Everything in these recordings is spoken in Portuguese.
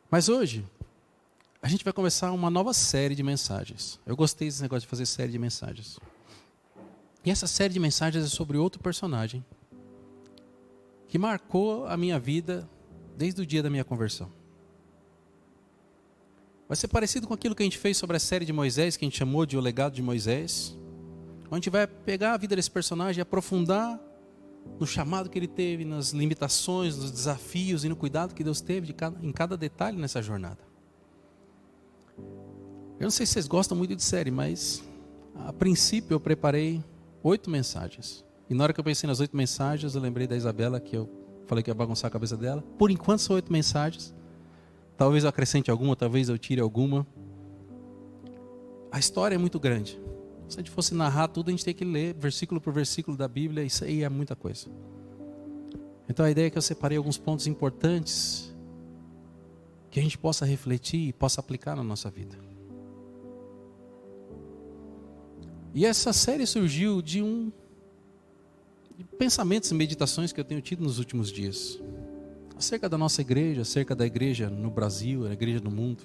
Mas hoje, a gente vai começar uma nova série de mensagens. Eu gostei desse negócio de fazer série de mensagens. E essa série de mensagens é sobre outro personagem que marcou a minha vida desde o dia da minha conversão. Vai ser parecido com aquilo que a gente fez sobre a série de Moisés, que a gente chamou de O Legado de Moisés. Onde a gente vai pegar a vida desse personagem e aprofundar no chamado que ele teve, nas limitações, nos desafios e no cuidado que Deus teve em cada detalhe nessa jornada. Eu não sei se vocês gostam muito de série, mas a princípio eu preparei 8 mensagens. E na hora que eu pensei nas 8 mensagens, eu lembrei da Isabela, que eu falei que ia bagunçar a cabeça dela. Por enquanto são 8 mensagens. Talvez eu acrescente alguma, talvez eu tire alguma. A história é muito grande. Se a gente fosse narrar tudo, a gente tem que ler versículo por versículo da Bíblia. Isso aí é muita coisa. Então a ideia é que eu separei alguns pontos importantes que a gente possa refletir e possa aplicar na nossa vida. E essa série surgiu de pensamentos e meditações que eu tenho tido nos últimos dias. Acerca da nossa igreja, acerca da igreja no Brasil, da igreja no mundo.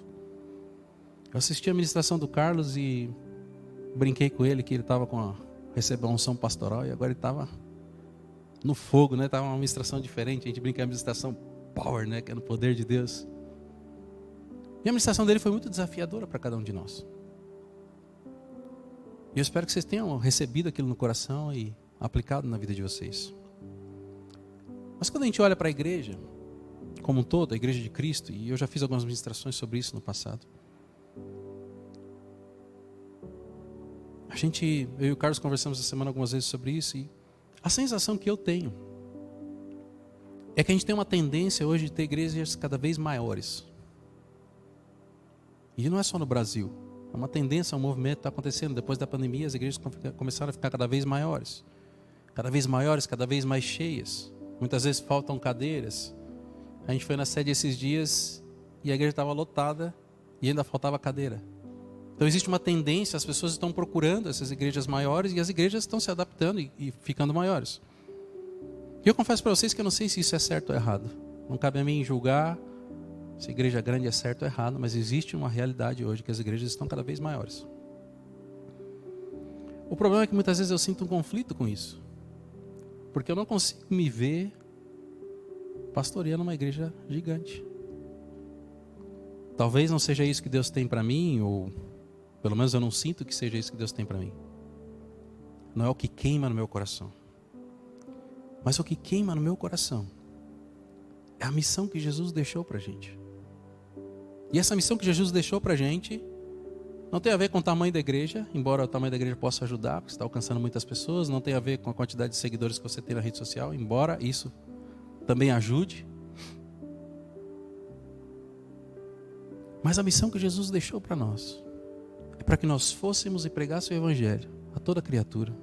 Eu assisti a ministração do Carlos e brinquei com ele que ele estava recebeu uma unção pastoral e agora ele estava no fogo, né? Estava uma ministração diferente. A gente brinca a ministração power, né? Que é no poder de Deus. E a ministração dele foi muito desafiadora para cada um de nós. E eu espero que vocês tenham recebido aquilo no coração e aplicado na vida de vocês. Mas quando a gente olha para a igreja como um todo, a igreja de Cristo, e eu já fiz algumas ministrações sobre isso no passado. Eu e o Carlos conversamos essa semana algumas vezes sobre isso, e a sensação que eu tenho é que a gente tem uma tendência hoje de ter igrejas cada vez maiores. E não é só no Brasil. É uma tendência, um movimento que está acontecendo. Depois da pandemia, as igrejas começaram a ficar cada vez maiores. Cada vez maiores, cada vez mais cheias. Muitas vezes faltam cadeiras. A gente foi na sede esses dias e a igreja estava lotada e ainda faltava cadeira. Então existe uma tendência, as pessoas estão procurando essas igrejas maiores e as igrejas estão se adaptando e ficando maiores. E eu confesso para vocês que eu não sei se isso é certo ou errado. Não cabe a mim julgar se a igreja grande é certo ou errado, mas existe uma realidade hoje que as igrejas estão cada vez maiores. O problema é que muitas vezes eu sinto um conflito com isso. Porque eu não consigo me ver pastoreando uma igreja gigante. Talvez não seja isso que Deus tem para mim, ou pelo menos eu não sinto que seja isso que Deus tem para mim. Não é o que queima no meu coração. Mas o que queima no meu coração é a missão que Jesus deixou para a gente. E essa missão que Jesus deixou para a gente não tem a ver com o tamanho da igreja, embora o tamanho da igreja possa ajudar, porque você está alcançando muitas pessoas. Não tem a ver com a quantidade de seguidores que você tem na rede social, embora isso também ajude. Mas a missão que Jesus deixou para nós é para que nós fôssemos e pregássemos o evangelho a toda criatura.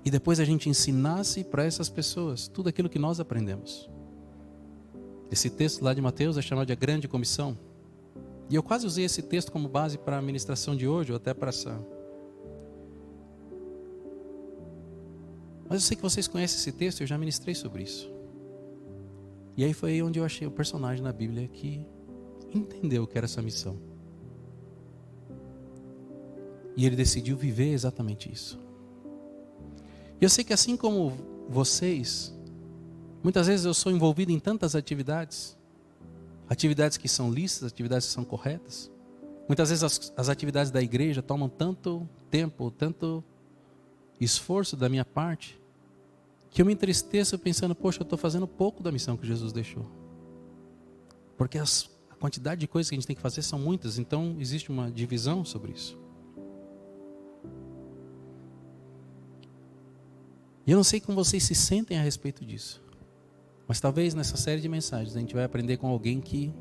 E depois a gente ensinasse para essas pessoas tudo aquilo que nós aprendemos. Esse texto lá de Mateus é chamado de a grande comissão. E eu quase usei esse texto como base para a ministração de hoje, ou até para essa. Mas eu sei que vocês conhecem esse texto, eu já ministrei sobre isso. E aí foi aí onde eu achei o personagem na Bíblia que entendeu o que era essa missão. E ele decidiu viver exatamente isso. E eu sei que assim como vocês, muitas vezes eu sou envolvido em tantas atividades. Atividades que são lícitas, atividades que são corretas. Muitas vezes as atividades da igreja tomam tanto tempo, tanto esforço da minha parte, que eu me entristeço pensando, poxa, eu estou fazendo pouco da missão que Jesus deixou. Porque a quantidade de coisas que a gente tem que fazer são muitas, então existe uma divisão sobre isso. E eu não sei como vocês se sentem a respeito disso. Mas talvez nessa série de mensagens a gente vai aprender com alguém que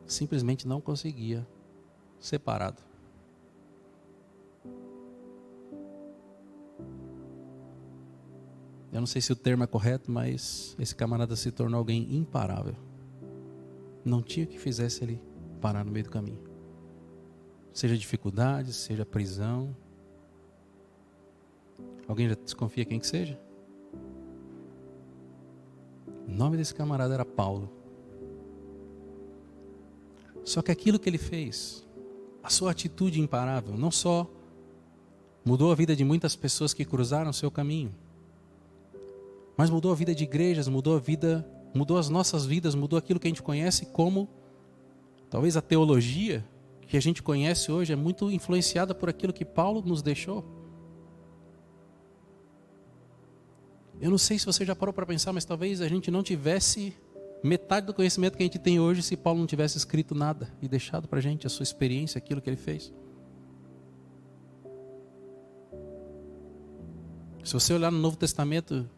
simplesmente não conseguia ser parado. Eu não sei se o termo é correto, mas esse camarada se tornou alguém imparável. Não tinha o que fizesse ele parar no meio do caminho. Seja dificuldades, seja prisão. Alguém já desconfia quem que seja? O nome desse camarada era Paulo. Só que aquilo que ele fez, a sua atitude imparável, não só mudou a vida de muitas pessoas que cruzaram o seu caminho, mas mudou a vida de igrejas, mudou as nossas vidas, mudou aquilo que a gente conhece como, talvez a teologia que a gente conhece hoje é muito influenciada por aquilo que Paulo nos deixou. Eu não sei se você já parou para pensar, mas talvez a gente não tivesse metade do conhecimento que a gente tem hoje se Paulo não tivesse escrito nada e deixado para a gente a sua experiência, aquilo que ele fez. Se você olhar no Novo Testamento,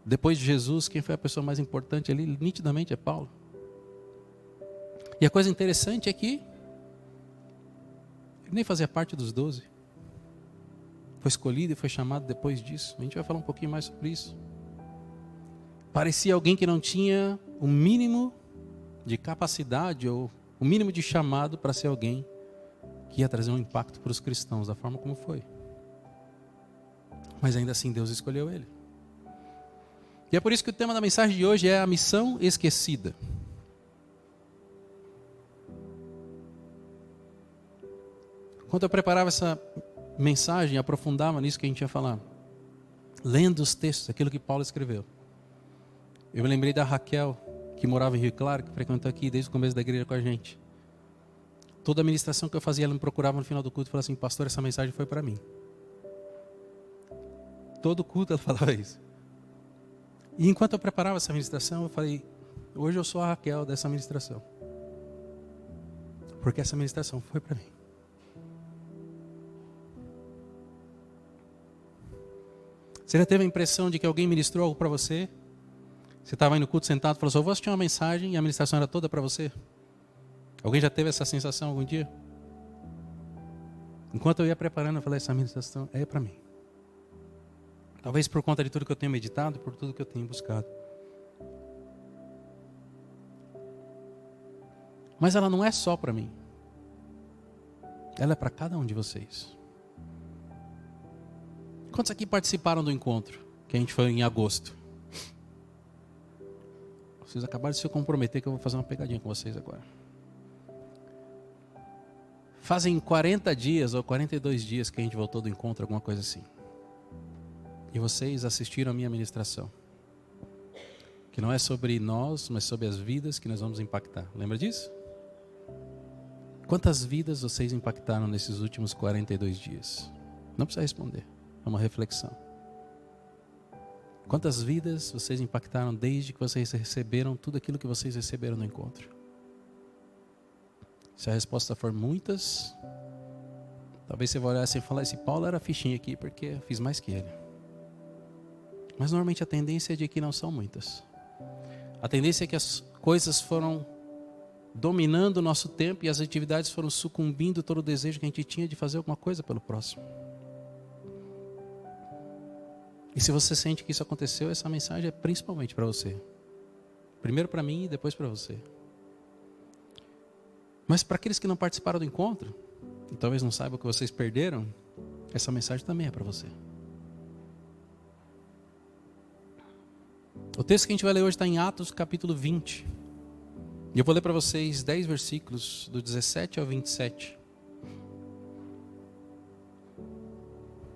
depois de Jesus, quem foi a pessoa mais importante ali, nitidamente é Paulo. E a coisa interessante é que ele nem fazia parte dos 12. Foi escolhido e foi chamado depois disso. A gente vai falar um pouquinho mais sobre isso. Parecia alguém que não tinha o mínimo de capacidade ou o mínimo de chamado para ser alguém que ia trazer um impacto para os cristãos, da forma como foi. Mas ainda assim Deus escolheu ele. E é por isso que o tema da mensagem de hoje é a missão esquecida. Enquanto eu preparava essa mensagem, aprofundava nisso que a gente ia falar, lendo os textos, aquilo que Paulo escreveu, eu me lembrei da Raquel, que morava em Rio Claro, que frequentou aqui desde o começo da igreja com a gente. Toda a ministração que eu fazia, ela me procurava no final do culto e falava assim: pastor, essa mensagem foi para mim. Todo culto ela falava isso. E enquanto eu preparava essa ministração, eu falei: hoje eu sou a Raquel dessa ministração, porque essa ministração foi para mim. Você já teve a impressão de que alguém ministrou algo para você? Você estava aí no culto sentado e falou assim: eu vou assistir uma mensagem e a ministração era toda para você? Alguém já teve essa sensação algum dia? Enquanto eu ia preparando, eu falei: essa ministração é para mim. Talvez por conta de tudo que eu tenho meditado, por tudo que eu tenho buscado. Mas ela não é só para mim. Ela é para cada um de vocês. Quantos aqui participaram do encontro que a gente foi em agosto? Vocês acabaram de se comprometer que eu vou fazer uma pegadinha com vocês agora. Fazem 40 dias ou 42 dias que a gente voltou do encontro, alguma coisa assim. E vocês assistiram a minha ministração. Que não é sobre nós, mas sobre as vidas que nós vamos impactar. Lembra disso? Quantas vidas vocês impactaram nesses últimos 42 dias? Não precisa responder. É uma reflexão. Quantas vidas vocês impactaram desde que vocês receberam tudo aquilo que vocês receberam no encontro? Se a resposta for muitas, talvez você vai olhar assim e falar: esse Paulo era fichinha aqui porque eu fiz mais que ele. Mas normalmente a tendência é de que não são muitas. A tendência é que as coisas foram dominando o nosso tempo e as atividades foram sucumbindo todo o desejo que a gente tinha de fazer alguma coisa pelo próximo. E se você sente que isso aconteceu, essa mensagem é principalmente para você. Primeiro para mim e depois para você. Mas para aqueles que não participaram do encontro, e talvez não saibam que vocês perderam, essa mensagem também é para você. O texto que a gente vai ler hoje está em Atos capítulo 20. E eu vou ler para vocês 10 versículos, do 17 ao 27.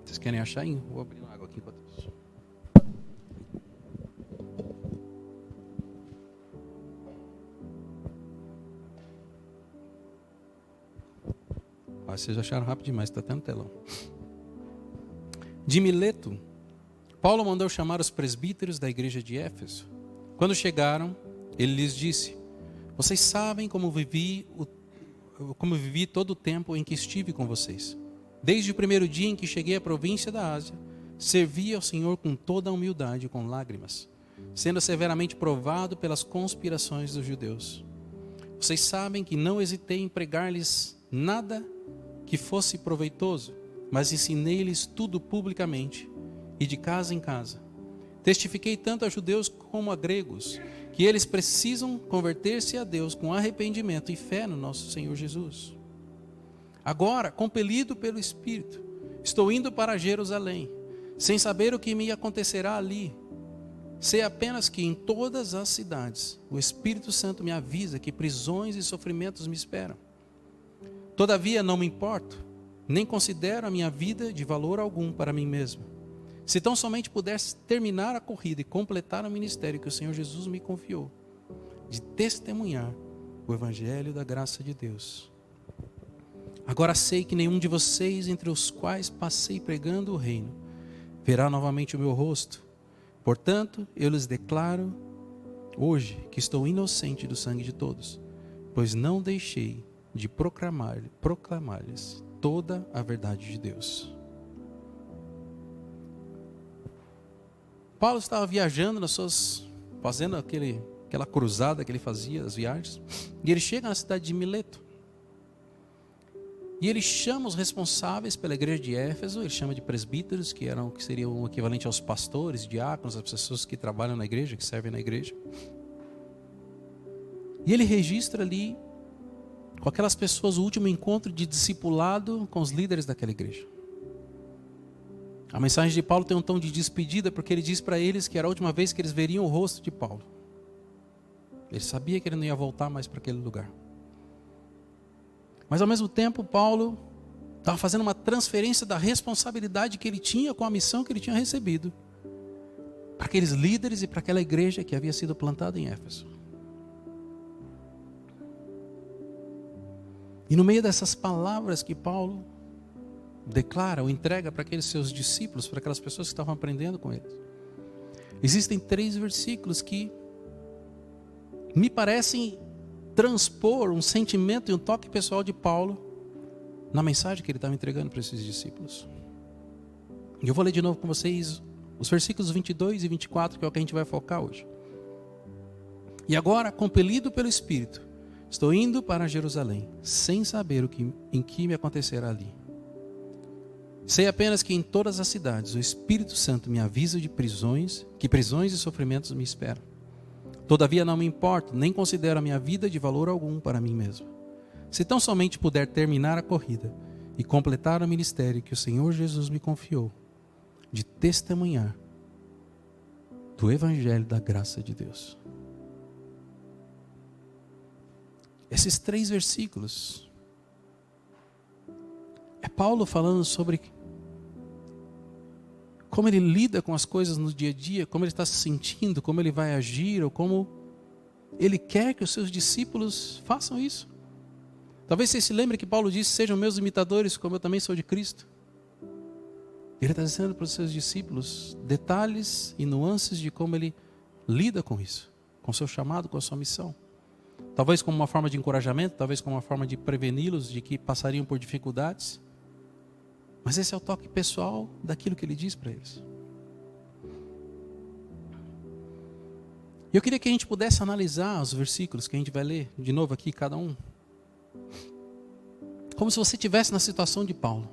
Vocês querem achar? Vou abrir uma água aqui enquanto isso. Vocês acharam rápido demais, está até no telão. De Mileto, Paulo mandou chamar os presbíteros da igreja de Éfeso. Quando chegaram, ele lhes disse: vocês sabem como vivi todo o tempo em que estive com vocês. Desde o primeiro dia em que cheguei à província da Ásia, servi ao Senhor com toda a humildade e com lágrimas, sendo severamente provado pelas conspirações dos judeus. Vocês sabem que não hesitei em pregar-lhes nada que fosse proveitoso, mas ensinei-lhes tudo publicamente e de casa em casa. Testifiquei tanto a judeus como a gregos que eles precisam converter-se a Deus com arrependimento e fé no nosso Senhor Jesus. Agora, compelido pelo Espírito, estou indo para Jerusalém, sem saber o que me acontecerá ali, Sei apenas que em todas as cidades o Espírito Santo me avisa que prisões e sofrimentos me esperam. Todavia não me importo, nem considero a minha vida de valor algum para mim mesmo. Se tão somente pudesse terminar a corrida e completar o ministério que o Senhor Jesus me confiou, de testemunhar o Evangelho da graça de Deus. Agora sei que nenhum de vocês, entre os quais passei pregando o reino, verá novamente o meu rosto. Portanto, eu lhes declaro hoje que estou inocente do sangue de todos, pois não deixei de proclamar-lhes toda a verdade de Deus. Paulo estava viajando fazendo aquela cruzada que ele fazia, as viagens, e ele chega na cidade de Mileto. E ele chama os responsáveis pela igreja de Éfeso, ele chama de presbíteros, que seriam o equivalente aos pastores, diáconos, as pessoas que trabalham na igreja, que servem na igreja. E ele registra ali, com aquelas pessoas, o último encontro de discipulado com os líderes daquela igreja. A mensagem de Paulo tem um tom de despedida, porque ele diz para eles que era a última vez que eles veriam o rosto de Paulo. Ele sabia que ele não ia voltar mais para aquele lugar. Mas ao mesmo tempo, Paulo estava fazendo uma transferência da responsabilidade que ele tinha com a missão que ele tinha recebido para aqueles líderes e para aquela igreja que havia sido plantada em Éfeso. E no meio dessas palavras que Paulo declara ou entrega para aqueles seus discípulos, para aquelas pessoas que estavam aprendendo com ele, existem 3 versículos que me parecem transpor um sentimento e um toque pessoal de Paulo na mensagem que ele estava entregando para esses discípulos. E eu vou ler de novo com vocês os versículos 22 e 24, que é o que a gente vai focar hoje. E agora, compelido pelo Espírito, estou indo para Jerusalém, sem saber em que me acontecerá ali. Sei apenas que em todas as cidades o Espírito Santo me avisa de prisões e sofrimentos me esperam. Todavia não me importo, nem considero a minha vida de valor algum para mim mesmo. Se tão somente puder terminar a corrida e completar o ministério que o Senhor Jesus me confiou, de testemunhar do Evangelho da graça de Deus. Esses 3 versículos é Paulo falando sobre como ele lida com as coisas no dia a dia, como ele está se sentindo, como ele vai agir, ou como ele quer que os seus discípulos façam isso. Talvez você se lembre que Paulo disse: sejam meus imitadores, como eu também sou de Cristo. Ele está dizendo para os seus discípulos detalhes e nuances de como ele lida com isso, com o seu chamado, com a sua missão. Talvez como uma forma de encorajamento, talvez como uma forma de preveni-los de que passariam por dificuldades. Mas esse é o toque pessoal daquilo que ele diz para eles. E eu queria que a gente pudesse analisar os versículos que a gente vai ler de novo aqui, cada um. Como se você estivesse na situação de Paulo.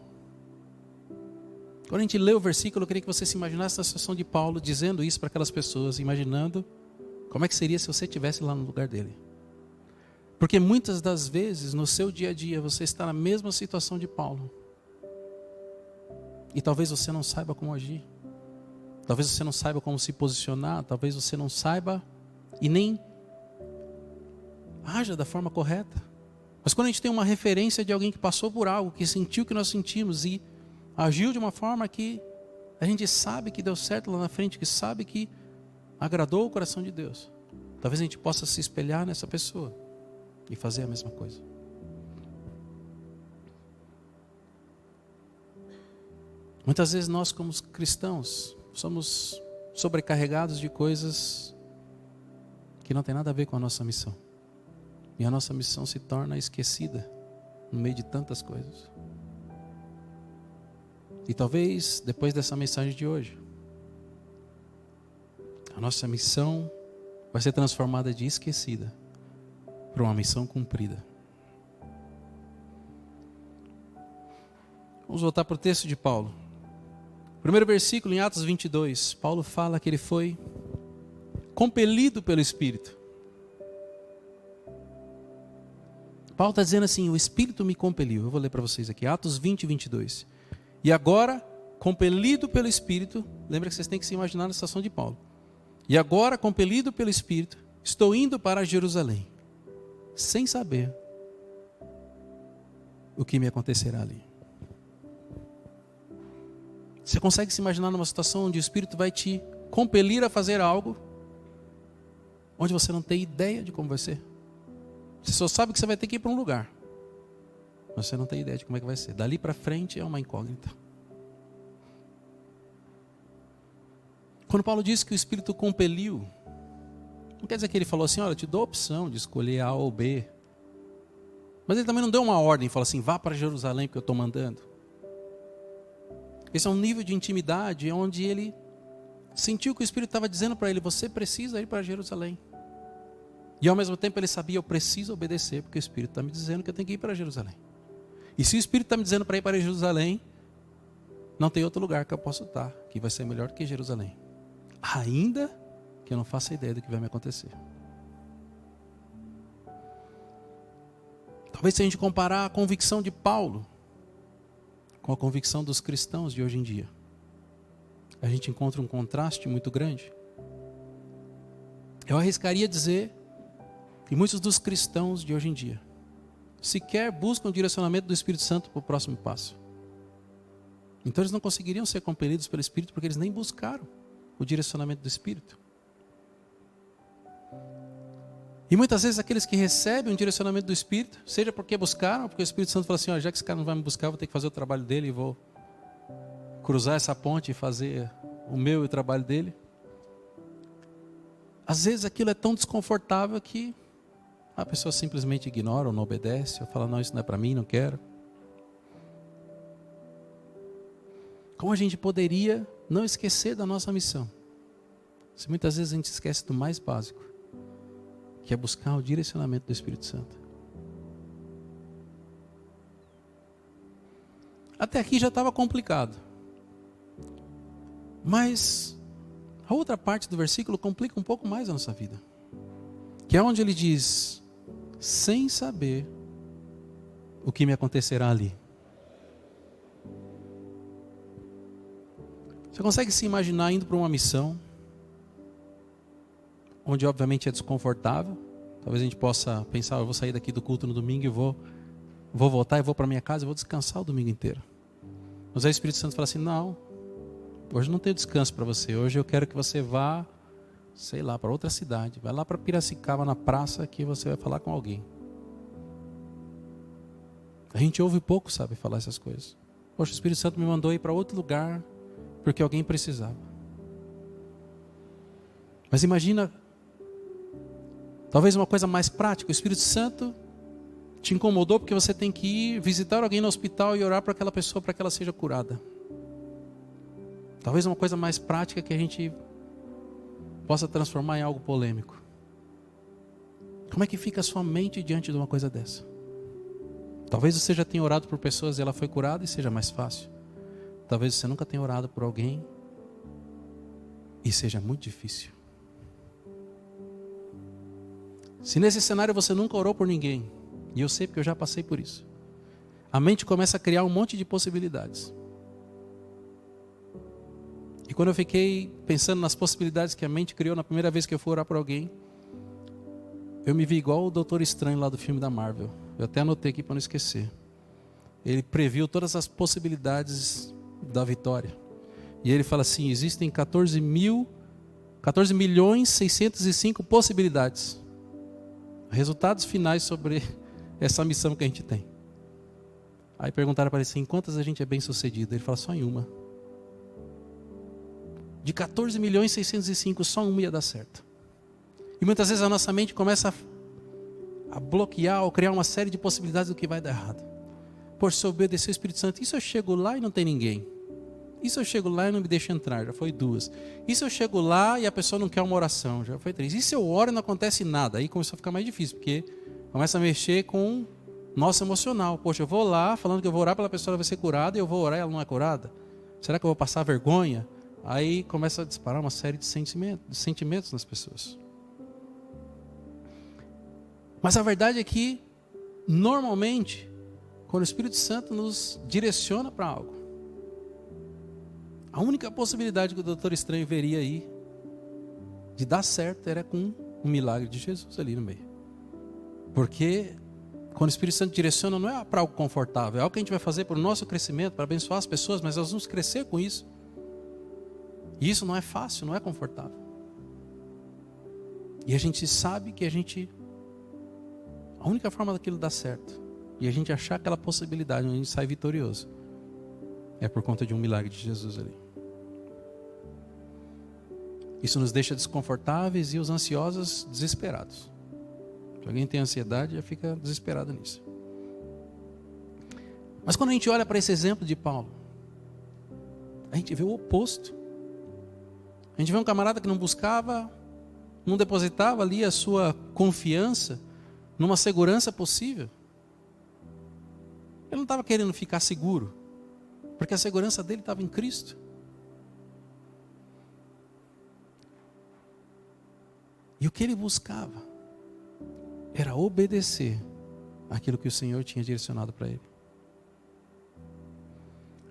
Quando a gente lê o versículo, eu queria que você se imaginasse na situação de Paulo, dizendo isso para aquelas pessoas, imaginando como é que seria se você estivesse lá no lugar dele. Porque muitas das vezes, no seu dia a dia, você está na mesma situação de Paulo. E talvez você não saiba como agir. Talvez você não saiba como se posicionar. Talvez você não saiba e nem haja da forma correta. Mas quando a gente tem uma referência de alguém que passou por algo, que sentiu o que nós sentimos e agiu de uma forma que a gente sabe que deu certo lá na frente, que sabe que agradou o coração de Deus, talvez a gente possa se espelhar nessa pessoa e fazer a mesma coisa. Muitas vezes nós, como cristãos, somos sobrecarregados de coisas que não tem nada a ver com a nossa missão. E a nossa missão se torna esquecida no meio de tantas coisas. E talvez, depois dessa mensagem de hoje, a nossa missão vai ser transformada de esquecida para uma missão cumprida. Vamos voltar para o texto de Paulo. Primeiro versículo em Atos 22, Paulo fala que ele foi compelido pelo Espírito. Paulo está dizendo assim: o Espírito me compeliu. Eu vou ler para vocês aqui, Atos 20, 22. E agora, compelido pelo Espírito, lembra que vocês têm que se imaginar na situação de Paulo. E agora, compelido pelo Espírito, estou indo para Jerusalém, sem saber o que me acontecerá ali. Você consegue se imaginar numa situação onde o Espírito vai te compelir a fazer algo, onde você não tem ideia de como vai ser? Você só sabe que você vai ter que ir para um lugar, mas você não tem ideia de como é que vai ser. Dali para frente é uma incógnita. Quando Paulo diz que o Espírito compeliu, não quer dizer que ele falou assim, olha, eu te dou a opção de escolher A ou B. Mas ele também não deu uma ordem, falou assim, vá para Jerusalém porque eu estou mandando. Esse é um nível de intimidade onde ele sentiu que o Espírito estava dizendo para ele, você precisa ir para Jerusalém. E ao mesmo tempo ele sabia, eu preciso obedecer, porque o Espírito está me dizendo que eu tenho que ir para Jerusalém. E se o Espírito está me dizendo para ir para Jerusalém, não tem outro lugar que eu possa estar, que vai ser melhor do que Jerusalém. Ainda que eu não faça ideia do que vai me acontecer. Talvez se a gente comparar a convicção de Paulo com a convicção dos cristãos de hoje em dia, a gente encontra um contraste muito grande. Eu arriscaria dizer que muitos dos cristãos de hoje em dia sequer buscam o direcionamento do Espírito Santo para o próximo passo. Então eles não conseguiriam ser compelidos pelo Espírito porque eles nem buscaram o direcionamento do Espírito. E muitas vezes aqueles que recebem o direcionamento do Espírito, seja porque buscaram, ou porque o Espírito Santo fala assim, já que esse cara não vai me buscar, eu vou ter que fazer o trabalho dele e vou cruzar essa ponte e fazer o meu e o trabalho dele. Às vezes aquilo é tão desconfortável que a pessoa simplesmente ignora ou não obedece, ou fala, não, isso não é para mim, não quero. Como a gente poderia não esquecer da nossa missão, se muitas vezes a gente esquece do mais básico, que é buscar o direcionamento do Espírito Santo. Até aqui já estava complicado. Mas a outra parte do versículo complica um pouco mais a nossa vida. Que é onde ele diz, sem saber o que me acontecerá ali. Você consegue se imaginar indo para uma missão, onde obviamente é desconfortável? Talvez a gente possa pensar, eu vou sair daqui do culto no domingo e vou voltar e vou para minha casa e vou descansar o domingo inteiro. Mas aí o Espírito Santo fala assim, não, hoje não tenho descanso para você, hoje eu quero que você vá, sei lá, para outra cidade, vai lá para Piracicaba na praça que você vai falar com alguém. A gente ouve pouco, sabe, falar essas coisas. Poxa, o Espírito Santo me mandou ir para outro lugar porque alguém precisava. Mas imagina, talvez uma coisa mais prática, o Espírito Santo te incomodou porque você tem que ir visitar alguém no hospital e orar para aquela pessoa para que ela seja curada. Talvez uma coisa mais prática que a gente possa transformar em algo polêmico. Como é que fica a sua mente diante de uma coisa dessa? Talvez você já tenha orado por pessoas e ela foi curada e seja mais fácil. Talvez você nunca tenha orado por alguém e seja muito difícil. Se nesse cenário você nunca orou por ninguém, e eu sei porque eu já passei por isso, a mente começa a criar um monte de possibilidades. E quando eu fiquei pensando nas possibilidades que a mente criou na primeira vez que eu fui orar por alguém, eu me vi igual o Doutor Estranho lá do filme da Marvel. Eu até anotei aqui para não esquecer. Ele previu todas as possibilidades da vitória. E ele fala assim, existem 14.605 possibilidades. Resultados finais sobre essa missão que a gente tem. Aí perguntaram para ele assim, quantas a gente é bem sucedido? Ele fala, só em uma. De 14.605, só uma ia dar certo. E muitas vezes a nossa mente começa a bloquear ou criar uma série de possibilidades do que vai dar errado. Poxa, se eu obedecer o Espírito Santo, e se eu chego lá e não tem ninguém? E se eu chego lá e não me deixa entrar? Já foi 2. E se eu chego lá e a pessoa não quer uma oração? Já foi 3. E se eu oro e não acontece nada? Aí começou a ficar mais difícil, porque começa a mexer com o nosso emocional. Poxa, eu vou lá falando que eu vou orar pela pessoa, ela vai ser curada, e eu vou orar e ela não é curada? Será que eu vou passar vergonha? Aí começa a disparar uma série de sentimentos nas pessoas. Mas a verdade é que, normalmente, quando o Espírito Santo nos direciona para algo, a única possibilidade que o Doutor Estranho veria aí de dar certo era com o milagre de Jesus ali no meio. Porque quando o Espírito Santo direciona, não é para algo confortável, é algo que a gente vai fazer para o nosso crescimento, para abençoar as pessoas, mas nós vamos crescer com isso. E isso não é fácil, não é confortável. E a gente sabe que a única forma daquilo dar certo, e a gente achar aquela possibilidade onde a gente sai vitorioso, é por conta de um milagre de Jesus ali. Isso nos deixa desconfortáveis e os ansiosos desesperados. Se alguém tem ansiedade, já fica desesperado nisso. Mas quando a gente olha para esse exemplo de Paulo, a gente vê o oposto. A gente vê um camarada que não buscava, não depositava ali a sua confiança numa segurança possível. Ele não estava querendo ficar seguro, porque a segurança dele estava em Cristo. E o que ele buscava era obedecer aquilo que o Senhor tinha direcionado para ele.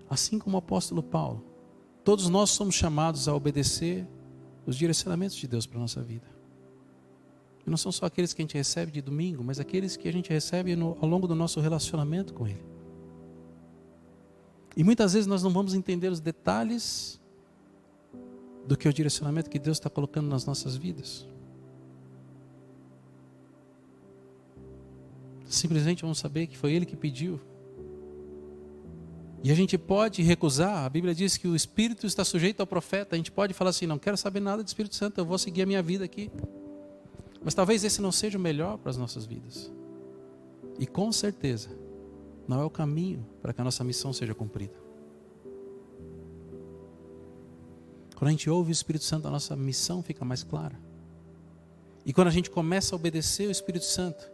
Assim como o apóstolo Paulo, todos nós somos chamados a obedecer os direcionamentos de Deus para a nossa vida. E não são só aqueles que a gente recebe de domingo, mas aqueles que a gente recebe ao longo do nosso relacionamento com Ele. E muitas vezes nós não vamos entender os detalhes do que o direcionamento que Deus está colocando nas nossas vidas. Simplesmente vamos saber que foi Ele que pediu. E a gente pode recusar. A Bíblia diz que o Espírito está sujeito ao profeta. A gente pode falar assim, não quero saber nada do Espírito Santo, eu vou seguir a minha vida aqui. Mas talvez esse não seja o melhor para as nossas vidas. E com certeza, não é o caminho para que a nossa missão seja cumprida. Quando a gente ouve o Espírito Santo, a nossa missão fica mais clara. E quando a gente começa a obedecer o Espírito Santo,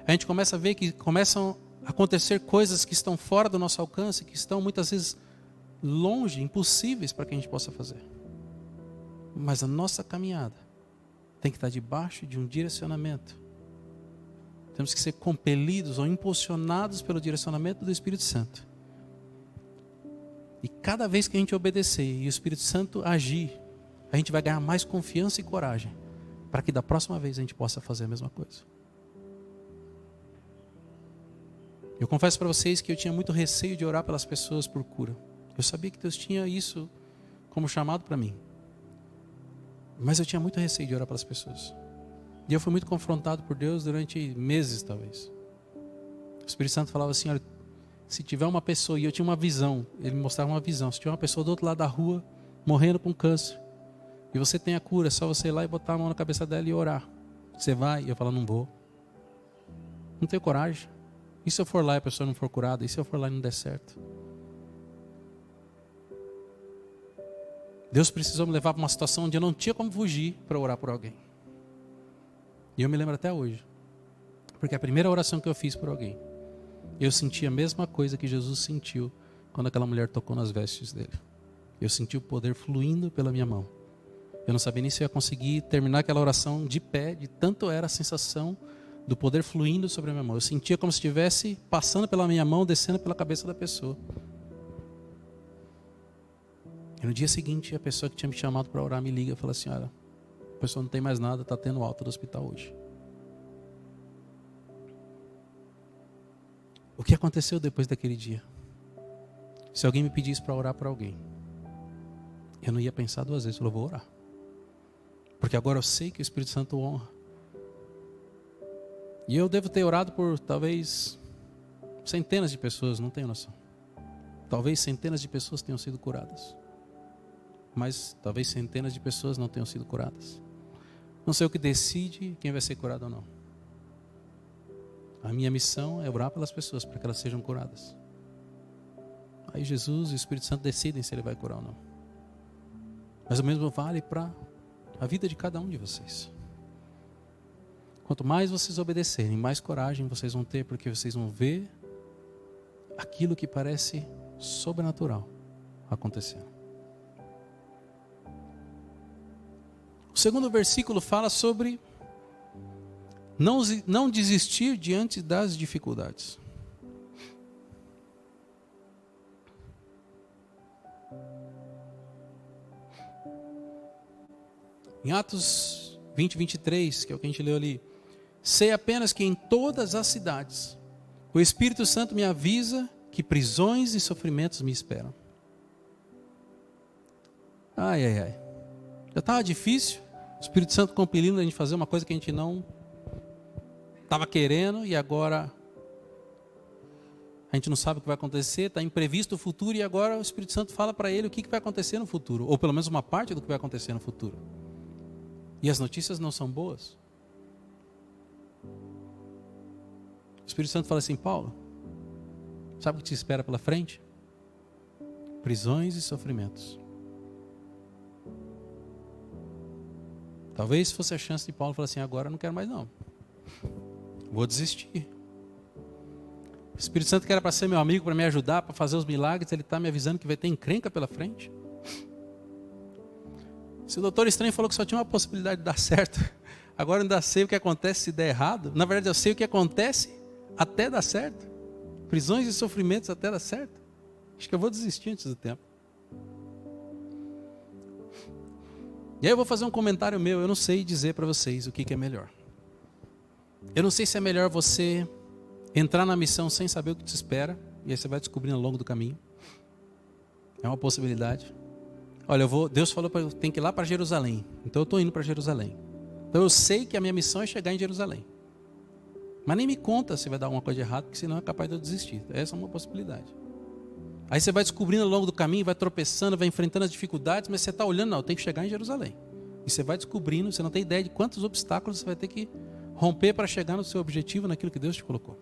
a gente começa a ver que começam a acontecer coisas que estão fora do nosso alcance, que estão muitas vezes longe, impossíveis para que a gente possa fazer. Mas a nossa caminhada tem que estar debaixo de um direcionamento. Temos que ser compelidos ou impulsionados pelo direcionamento do Espírito Santo. E cada vez que a gente obedecer e o Espírito Santo agir, a gente vai ganhar mais confiança e coragem para que da próxima vez a gente possa fazer a mesma coisa. Eu confesso para vocês que eu tinha muito receio de orar pelas pessoas por cura. Eu sabia que Deus tinha isso como chamado para mim. Mas eu tinha muito receio de orar pelas pessoas. E eu fui muito confrontado por Deus durante meses, talvez. O Espírito Santo falava assim, olha, se tiver uma pessoa, e eu tinha uma visão, ele me mostrava uma visão, se tiver uma pessoa do outro lado da rua, morrendo com câncer, e você tem a cura, é só você ir lá e botar a mão na cabeça dela e orar. Você vai? E eu falo, não vou. Não tenho coragem. E se eu for lá e a pessoa não for curada? E se eu for lá e não der certo? Deus precisou me levar para uma situação onde eu não tinha como fugir para orar por alguém. E eu me lembro até hoje. Porque a primeira oração que eu fiz por alguém, eu senti a mesma coisa que Jesus sentiu quando aquela mulher tocou nas vestes dele. Eu senti o poder fluindo pela minha mão. Eu não sabia nem se eu ia conseguir terminar aquela oração de pé, de tanto era a sensação do poder fluindo sobre a minha mão. Eu sentia como se estivesse passando pela minha mão, descendo pela cabeça da pessoa. E no dia seguinte, a pessoa que tinha me chamado para orar me liga e fala assim, olha, a pessoa não tem mais nada, está tendo alta do hospital hoje. O que aconteceu depois daquele dia? Se alguém me pedisse para orar para alguém, eu não ia pensar duas vezes, eu vou orar. Porque agora eu sei que o Espírito Santo honra. E eu devo ter orado por talvez centenas de pessoas, não tenho noção. Talvez centenas de pessoas tenham sido curadas. Mas talvez centenas de pessoas não tenham sido curadas. Não sei o que decide quem vai ser curado ou não. A minha missão é orar pelas pessoas para que elas sejam curadas. Aí Jesus e o Espírito Santo decidem se ele vai curar ou não. Mas o mesmo vale para a vida de cada um de vocês. Quanto mais vocês obedecerem, mais coragem vocês vão ter, porque vocês vão ver aquilo que parece sobrenatural acontecendo. O segundo versículo fala sobre não desistir diante das dificuldades. Em Atos 20, 23, que é o que a gente leu ali. Sei apenas que em todas as cidades o Espírito Santo me avisa que prisões e sofrimentos me esperam. Ai, ai, ai. Já estava difícil. O Espírito Santo compelindo a gente fazer uma coisa que a gente não estava querendo e agora a gente não sabe o que vai acontecer, está imprevisto o futuro e agora o Espírito Santo fala para ele o que vai acontecer no futuro, ou pelo menos uma parte do que vai acontecer no futuro. E as notícias não são boas. O Espírito Santo fala assim: Paulo, sabe o que te espera pela frente? Prisões e sofrimentos. Talvez fosse a chance de Paulo falar assim: agora eu não quero mais não, vou desistir. O Espírito Santo que era para ser meu amigo, para me ajudar, para fazer os milagres, ele está me avisando que vai ter encrenca pela frente. Se o doutor estranho falou que só tinha uma possibilidade de dar certo, agora eu ainda sei o que acontece se der errado. Na verdade eu sei o que acontece até dar certo. Prisões e sofrimentos até dar certo. Acho que eu vou desistir antes do tempo. E aí eu vou fazer um comentário meu. Eu não sei dizer para vocês o que é melhor. Eu não sei se é melhor você entrar na missão sem saber o que te espera, e aí você vai descobrindo ao longo do caminho. É uma possibilidade. Olha, Deus falou para eu tenho que ir lá para Jerusalém. Então eu estou indo para Jerusalém. Então eu sei que a minha missão é chegar em Jerusalém. Mas nem me conta se vai dar alguma coisa de errado, porque senão é capaz de eu desistir. Essa é uma possibilidade. Aí você vai descobrindo ao longo do caminho, vai tropeçando, vai enfrentando as dificuldades, mas você está olhando, não, eu tenho que chegar em Jerusalém. E você vai descobrindo, você não tem ideia de quantos obstáculos você vai ter que romper para chegar no seu objetivo, naquilo que Deus te colocou.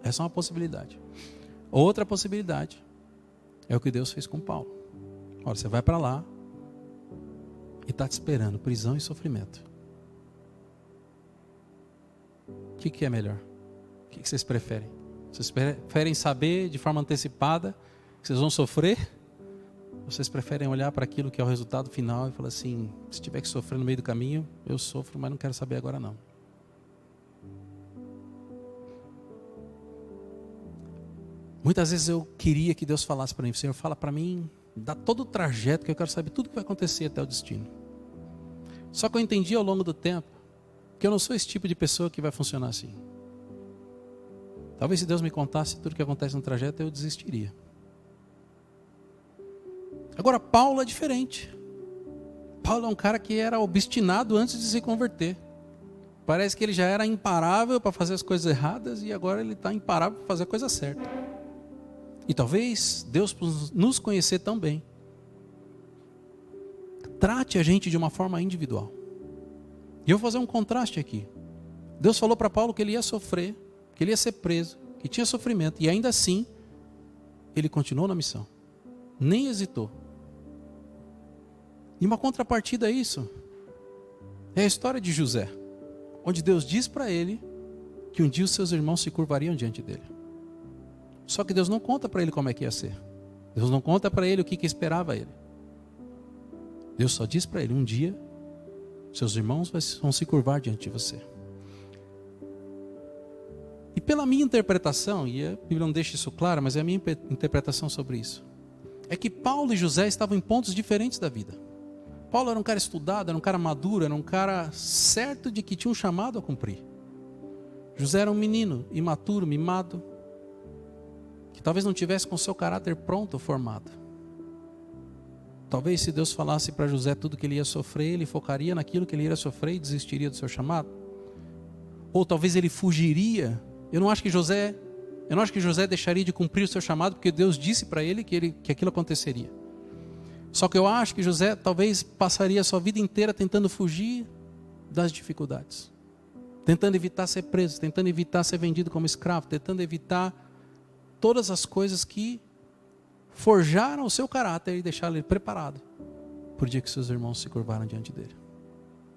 Essa é uma possibilidade. Outra possibilidade é o que Deus fez com Paulo. Olha, você vai para lá e está te esperando prisão e sofrimento. O que é melhor? O que vocês preferem? Vocês preferem saber de forma antecipada que vocês vão sofrer? Ou vocês preferem olhar para aquilo que é o resultado final e falar assim: se tiver que sofrer no meio do caminho, eu sofro, mas não quero saber agora não. Muitas vezes eu queria que Deus falasse para mim: Senhor, fala para mim, dá todo o trajeto, que eu quero saber tudo que vai acontecer até o destino. Só que eu entendi ao longo do tempo que eu não sou esse tipo de pessoa que vai funcionar assim. Talvez se Deus me contasse tudo o que acontece no trajeto, eu desistiria. Agora, Paulo é diferente. Paulo é um cara que era obstinado antes de se converter. Parece que ele já era imparável para fazer as coisas erradas e agora ele está imparável para fazer a coisa certa. E talvez Deus, por nos conhecer tão bem, trate a gente de uma forma individual. E eu vou fazer um contraste aqui. Deus falou para Paulo que ele ia sofrer, que ele ia ser preso, que tinha sofrimento, e ainda assim, ele continuou na missão. Nem hesitou. E uma contrapartida a isso é a história de José, onde Deus diz para ele que um dia os seus irmãos se curvariam diante dele. Só que Deus não conta para ele como é que ia ser. Deus não conta para ele o que esperava ele. Deus só diz para ele: um dia seus irmãos vão se curvar diante de você. E pela minha interpretação, e a Bíblia não deixa isso claro, mas é a minha interpretação sobre isso, é que Paulo e José estavam em pontos diferentes da vida. Paulo era um cara estudado, era um cara maduro, era um cara certo de que tinha um chamado a cumprir. José era um menino imaturo, mimado, que talvez não tivesse com seu caráter pronto ou formado. Talvez se Deus falasse para José tudo que ele ia sofrer, ele focaria naquilo que ele ia sofrer e desistiria do seu chamado. Ou talvez ele fugiria. Eu não acho que José deixaria de cumprir o seu chamado, porque Deus disse para ele que aquilo aconteceria. Só que eu acho que José talvez passaria a sua vida inteira tentando fugir das dificuldades. Tentando evitar ser preso, tentando evitar ser vendido como escravo, tentando evitar todas as coisas que forjaram o seu caráter e deixaram ele preparado para o dia que seus irmãos se curvaram diante dele.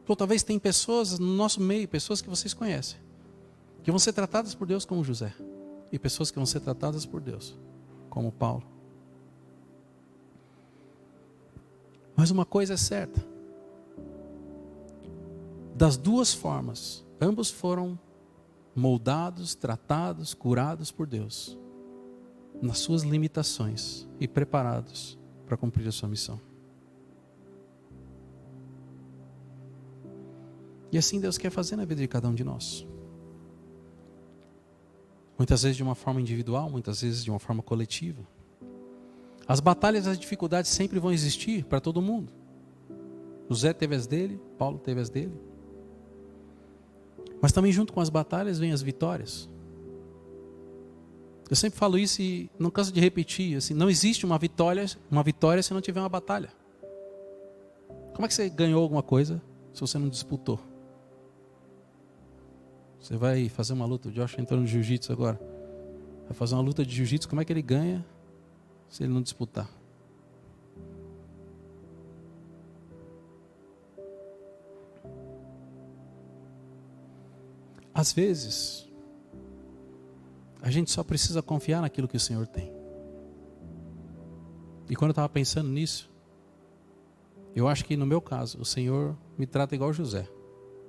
Ou talvez tem pessoas no nosso meio, pessoas que vocês conhecem, que vão ser tratadas por Deus como José, e pessoas que vão ser tratadas por Deus como Paulo. Mas uma coisa é certa: das duas formas, ambos foram moldados, tratados, curados por Deus, nas suas limitações e preparados para cumprir a sua missão. E assim Deus quer fazer na vida de cada um de nós. Muitas vezes de uma forma individual, muitas vezes de uma forma coletiva. As batalhas e as dificuldades sempre vão existir para todo mundo. José teve as dele, Paulo teve as dele. Mas também junto com as batalhas vem as vitórias. Eu sempre falo isso e não canso de repetir, assim, não existe uma vitória se não tiver uma batalha. Como é que você ganhou alguma coisa se você não disputou? Você vai fazer uma luta, o Josh entrou no jiu-jitsu agora. Vai fazer uma luta de jiu-jitsu, como é que ele ganha se ele não disputar? Às vezes, a gente só precisa confiar naquilo que o Senhor tem. E quando eu estava pensando nisso, eu acho que no meu caso, o Senhor me trata igual José.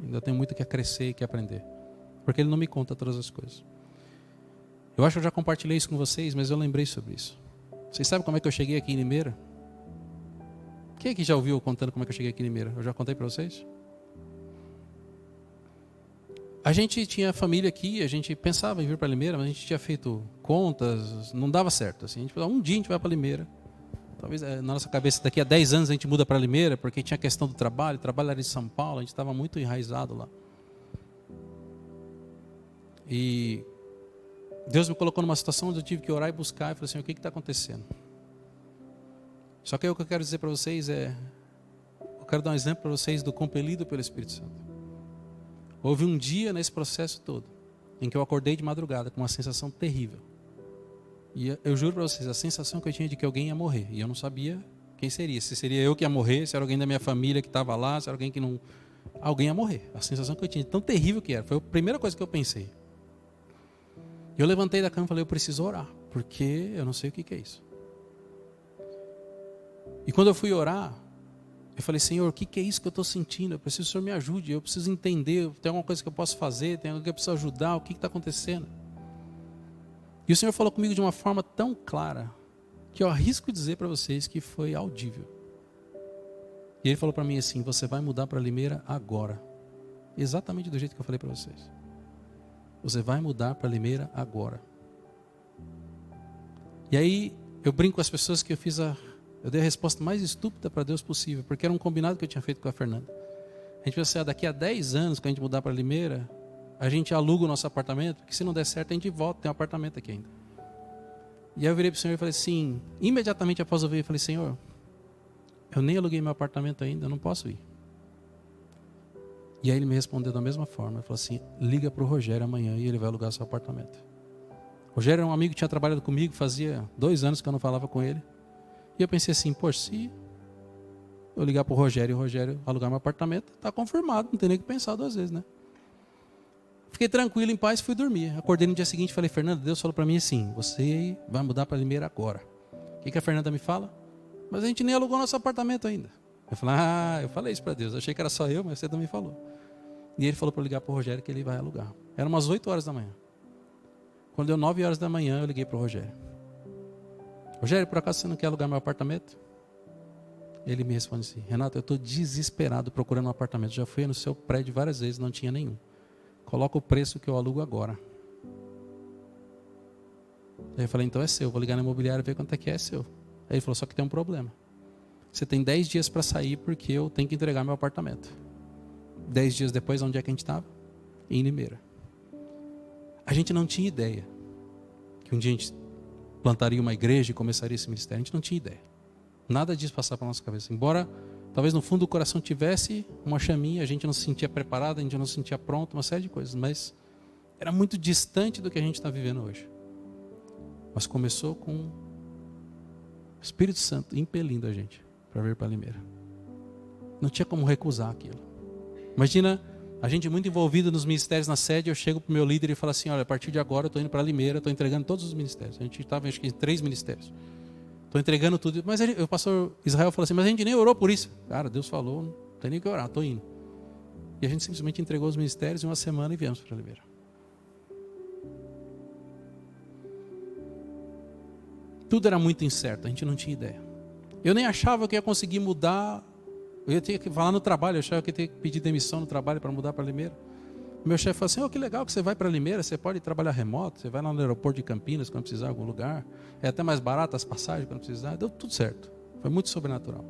Ainda tenho muito que crescer e que aprender. Porque Ele não me conta todas as coisas. Eu acho que eu já compartilhei isso com vocês, mas eu lembrei sobre isso. Vocês sabem como é que eu cheguei aqui em Limeira? Quem é que já ouviu eu contando como é que eu cheguei aqui em Limeira? Eu já contei para vocês? A gente tinha família aqui, a gente pensava em vir para Limeira, mas a gente tinha feito contas, não dava certo. Assim, a gente falou, um dia a gente vai para Limeira. Talvez na nossa cabeça daqui a 10 anos a gente muda para Limeira, porque tinha a questão do trabalho, o trabalho era em São Paulo, a gente estava muito enraizado lá. E Deus me colocou numa situação onde eu tive que orar e buscar, e falei assim, o que está acontecendo? Só que aí o que eu quero dizer para vocês eu quero dar um exemplo para vocês do compelido pelo Espírito Santo. Houve um dia nesse processo todo, em que eu acordei de madrugada com uma sensação terrível. E eu juro para vocês, a sensação que eu tinha de que alguém ia morrer. E eu não sabia quem seria. Se seria eu que ia morrer, se era alguém da minha família que estava lá, se era alguém que não... Alguém ia morrer. A sensação que eu tinha, tão terrível que era. Foi a primeira coisa que eu pensei. Eu levantei da cama e falei, eu preciso orar, porque eu não sei o que é isso. E quando eu fui orar, eu falei, Senhor, o que é isso que eu estou sentindo? Eu preciso que o Senhor me ajude, eu preciso entender, tem alguma coisa que eu posso fazer, tem alguém que eu preciso ajudar, o que está acontecendo? E o Senhor falou comigo de uma forma tão clara, que eu arrisco dizer para vocês que foi audível. E Ele falou para mim assim, você vai mudar para Limeira agora. Exatamente do jeito que eu falei para vocês. Você vai mudar para Limeira agora. E aí, eu brinco com as pessoas que eu dei a resposta mais estúpida para Deus possível, porque era um combinado que eu tinha feito com a Fernanda. A gente pensou, daqui a 10 anos, quando a gente mudar para Limeira, a gente aluga o nosso apartamento, que se não der certo, a gente volta, tem um apartamento aqui ainda. E aí eu virei para o Senhor e falei assim, imediatamente após ouvir, eu falei, Senhor, eu nem aluguei meu apartamento ainda, eu não posso ir. E aí Ele me respondeu da mesma forma, ele falou assim, liga para o Rogério amanhã e ele vai alugar seu apartamento. O Rogério era um amigo que tinha trabalhado comigo, fazia 2 anos que eu não falava com ele. E eu pensei assim, poxa, se eu ligar para o Rogério e o Rogério alugar meu apartamento, está confirmado, não tem nem que pensar 2 vezes, né? Fiquei tranquilo, em paz, fui dormir. Acordei no dia seguinte e falei, Fernanda, Deus falou para mim assim, você vai mudar para Limeira agora. O que a Fernanda me fala? Mas a gente nem alugou nosso apartamento ainda. Eu falei, eu falei isso para Deus, achei que era só eu, mas você também falou. E Ele falou para eu ligar para o Rogério que ele vai alugar. Era umas 8 horas da manhã. Quando deu 9 horas da manhã, eu liguei para o Rogério. Rogério, por acaso você não quer alugar meu apartamento? Ele me responde assim, Renato, eu estou desesperado procurando um apartamento. Já fui no seu prédio várias vezes, não tinha nenhum. Coloca o preço que eu alugo agora. Aí eu falei, então é seu, vou ligar na imobiliária e ver quanto é que é seu. Aí ele falou, só que tem um problema. Você tem 10 dias para sair porque eu tenho que entregar meu apartamento. 10 dias depois, onde é que a gente estava? Em Limeira. A gente não tinha ideia que um dia a gente plantaria uma igreja e começaria esse ministério. A gente não tinha ideia. Nada disso passava pela nossa cabeça. Embora, talvez no fundo do coração tivesse uma chaminha, a gente não se sentia preparado, a gente não se sentia pronto, uma série de coisas. Mas era muito distante do que a gente está vivendo hoje. Mas começou com o Espírito Santo impelindo a gente para vir para Limeira. Não tinha como recusar aquilo. Imagina a gente muito envolvido nos ministérios na sede, eu chego para o meu líder e falo assim, olha, a partir de agora eu estou indo para Limeira, estou entregando todos os ministérios. A gente estava, acho que, em 3 ministérios. Estou entregando tudo. Mas o pastor Israel falou assim, mas a gente nem orou por isso. Cara, Deus falou, não tem nem o que orar, estou indo. E a gente simplesmente entregou os ministérios em uma semana e viemos para Limeira. Tudo era muito incerto, a gente não tinha ideia. Eu nem achava que ia conseguir mudar Eu tinha que falar no trabalho, eu achava que eu tinha que pedir demissão no trabalho para mudar para Limeira. Meu chefe falou assim, que legal que você vai para Limeira, você pode trabalhar remoto, você vai lá no aeroporto de Campinas quando precisar em algum lugar, é até mais barato as passagens quando precisar, deu tudo certo, foi muito sobrenatural.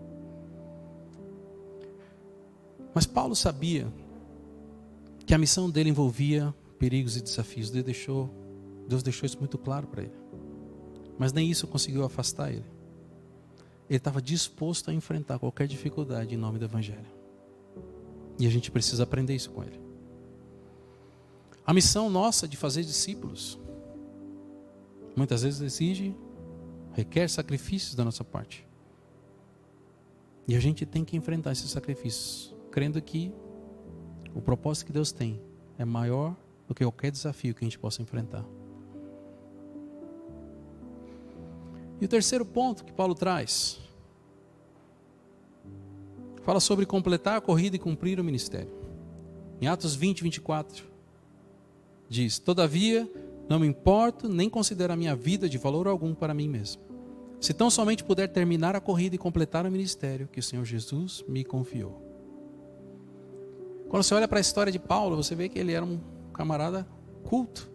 Mas Paulo sabia que a missão dele envolvia perigos e desafios, Deus deixou isso muito claro para ele, mas nem isso conseguiu afastar ele. Ele estava disposto a enfrentar qualquer dificuldade em nome do Evangelho, e a gente precisa aprender isso com ele. A missão nossa de fazer discípulos muitas vezes requer sacrifícios da nossa parte. E a gente tem que enfrentar esses sacrifícios, crendo que o propósito que Deus tem é maior do que qualquer desafio que a gente possa enfrentar. E o terceiro ponto que Paulo traz, fala sobre completar a corrida e cumprir o ministério. Em Atos 20, 24, diz, todavia, não me importo, nem considero a minha vida de valor algum para mim mesmo. Se tão somente puder terminar a corrida e completar o ministério que o Senhor Jesus me confiou. Quando você olha para a história de Paulo, você vê que ele era um camarada culto.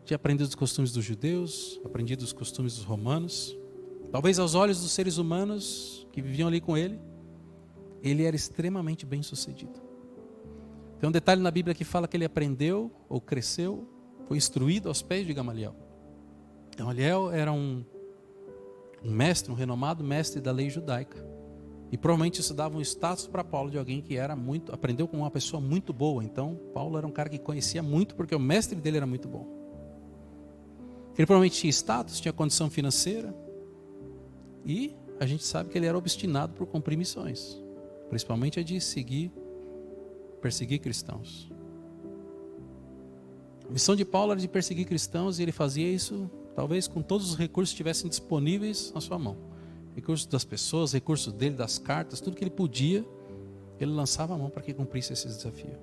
Tinha aprendido os costumes dos judeus, aprendido os costumes dos romanos. Talvez aos olhos dos seres humanos que viviam ali com ele, ele era extremamente bem sucedido. Tem um detalhe na Bíblia que fala que ele aprendeu, ou cresceu, foi instruído aos pés de Gamaliel. Gamaliel era um mestre, um renomado mestre da lei judaica. E provavelmente isso dava um status para Paulo de alguém que aprendeu com uma pessoa muito boa. Então, Paulo era um cara que conhecia muito, porque o mestre dele era muito bom. Ele provavelmente tinha status, tinha condição financeira. E a gente sabe que ele era obstinado por cumprir missões. Principalmente a de perseguir cristãos. A missão de Paulo era de perseguir cristãos e ele fazia isso, talvez com todos os recursos que estivessem disponíveis na sua mão. Recursos das pessoas, recursos dele, das cartas, tudo que ele podia, ele lançava a mão para que cumprisse esse desafio.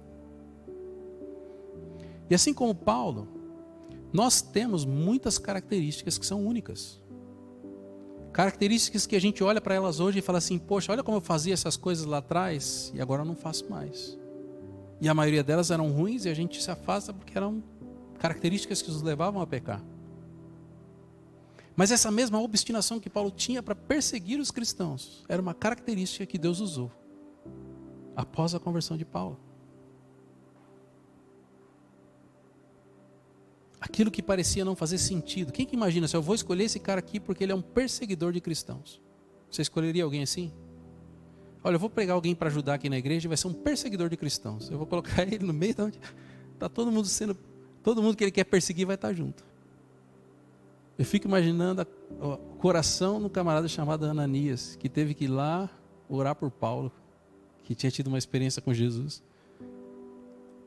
E assim como Paulo, nós temos muitas características que são únicas. Características que a gente olha para elas hoje e fala assim, poxa, olha como eu fazia essas coisas lá atrás e agora eu não faço mais. E a maioria delas eram ruins e a gente se afasta porque eram características que nos levavam a pecar. Mas essa mesma obstinação que Paulo tinha para perseguir os cristãos era uma característica que Deus usou após a conversão de Paulo. Aquilo que parecia não fazer sentido. Quem que imagina, se eu vou escolher esse cara aqui porque ele é um perseguidor de cristãos? Você escolheria alguém assim? Olha, eu vou pegar alguém para ajudar aqui na igreja e vai ser um perseguidor de cristãos. Eu vou colocar ele no meio de onde está todo mundo que ele quer perseguir vai estar junto. Eu fico imaginando o coração de um camarada chamado Ananias, que teve que ir lá orar por Paulo, que tinha tido uma experiência com Jesus.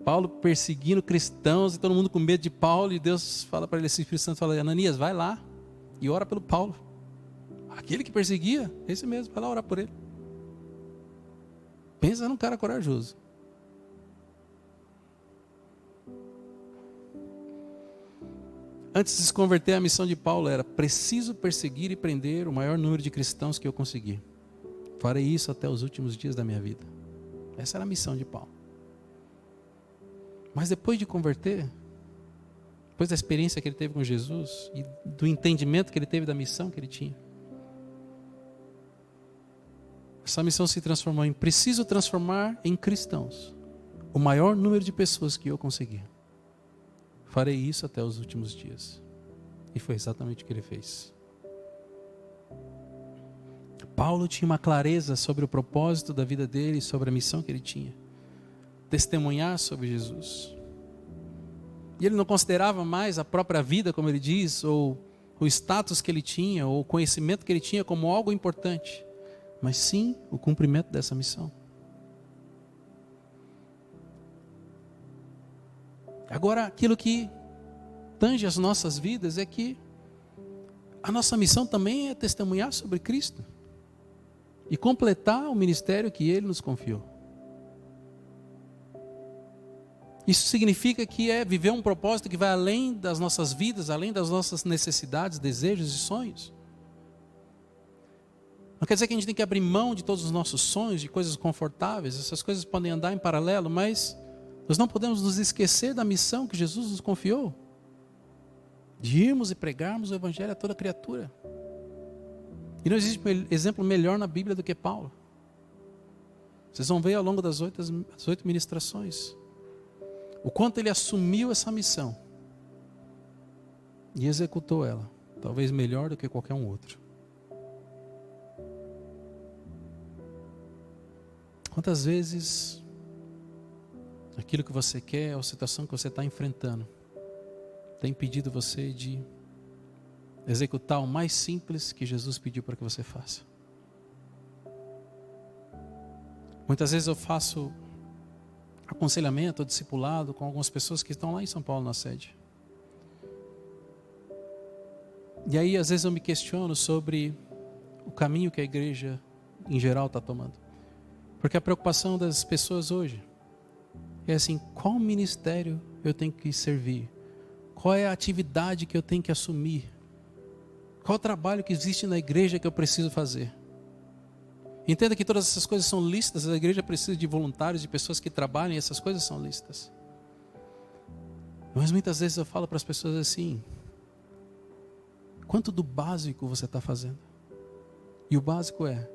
Paulo perseguindo cristãos e todo mundo com medo de Paulo, e Deus fala para ele, esse Espírito Santo fala, Ananias, vai lá e ora pelo Paulo. Aquele que perseguia, esse mesmo, vai lá orar por ele. Pensa num cara corajoso. Antes de se converter, a missão de Paulo era: preciso perseguir e prender o maior número de cristãos que eu conseguir. Farei isso até os últimos dias da minha vida. Essa era a missão de Paulo. Mas depois de converter, depois da experiência que ele teve com Jesus e do entendimento que ele teve da missão que ele tinha, essa missão se transformou em: preciso transformar em cristãos o maior número de pessoas que eu conseguir. Farei isso até os últimos dias. E foi exatamente o que ele fez. Paulo tinha uma clareza sobre o propósito da vida dele, sobre a missão que ele tinha: testemunhar sobre Jesus. E ele não considerava mais a própria vida, como ele diz, ou o status que ele tinha, ou o conhecimento que ele tinha como algo importante, mas sim o cumprimento dessa missão. Agora, aquilo que tange as nossas vidas é que a nossa missão também é testemunhar sobre Cristo e completar o ministério que Ele nos confiou. Isso significa que é viver um propósito que vai além das nossas vidas, além das nossas necessidades, desejos e sonhos. Não quer dizer que a gente tem que abrir mão de todos os nossos sonhos, de coisas confortáveis. Essas coisas podem andar em paralelo, mas nós não podemos nos esquecer da missão que Jesus nos confiou. De irmos e pregarmos o Evangelho a toda criatura. E não existe exemplo melhor na Bíblia do que Paulo. Vocês vão ver ao longo das 8 ministrações o quanto ele assumiu essa missão e executou ela, talvez melhor do que qualquer um outro. Quantas vezes aquilo que você quer, ou a situação que você está enfrentando, tem impedido você de executar o mais simples que Jesus pediu para que você faça? Muitas vezes eu faço aconselhamento ou discipulado com algumas pessoas que estão lá em São Paulo na sede. E aí às vezes eu me questiono sobre o caminho que a igreja em geral está tomando. Porque a preocupação das pessoas hoje é assim: qual ministério eu tenho que servir? Qual é a atividade que eu tenho que assumir? Qual o trabalho que existe na igreja que eu preciso fazer? Entenda que todas essas coisas são lícitas. A igreja precisa de voluntários, de pessoas que trabalhem, essas coisas são lícitas. Mas muitas vezes eu falo para as pessoas assim: quanto do básico você está fazendo? E o básico é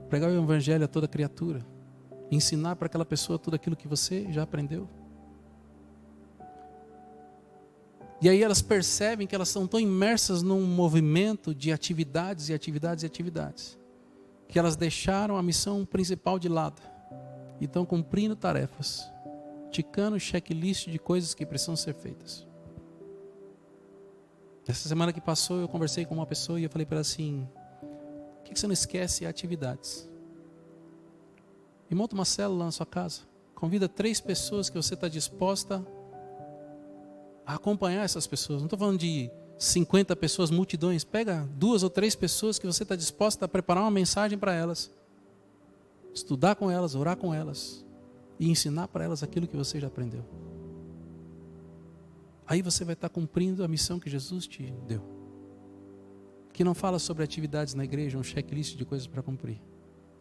pregar o Evangelho a toda criatura, ensinar para aquela pessoa tudo aquilo que você já aprendeu. E aí elas percebem que elas estão tão imersas num movimento de atividades e atividades e atividades, que elas deixaram a missão principal de lado e estão cumprindo tarefas, ticando checklist de coisas que precisam ser feitas. Essa semana que passou eu conversei com uma pessoa e eu falei para ela assim: o que você não esquece é atividades. E monta uma célula na sua casa, convida 3 pessoas que você está disposta a acompanhar essas pessoas. Não estou falando de 50 pessoas, multidões. Pega 2 ou 3 pessoas que você está disposta a preparar uma mensagem para elas, estudar com elas, orar com elas e ensinar para elas aquilo que você já aprendeu. Aí você vai estar cumprindo a missão que Jesus te deu, que não fala sobre atividades na igreja, um checklist de coisas para cumprir.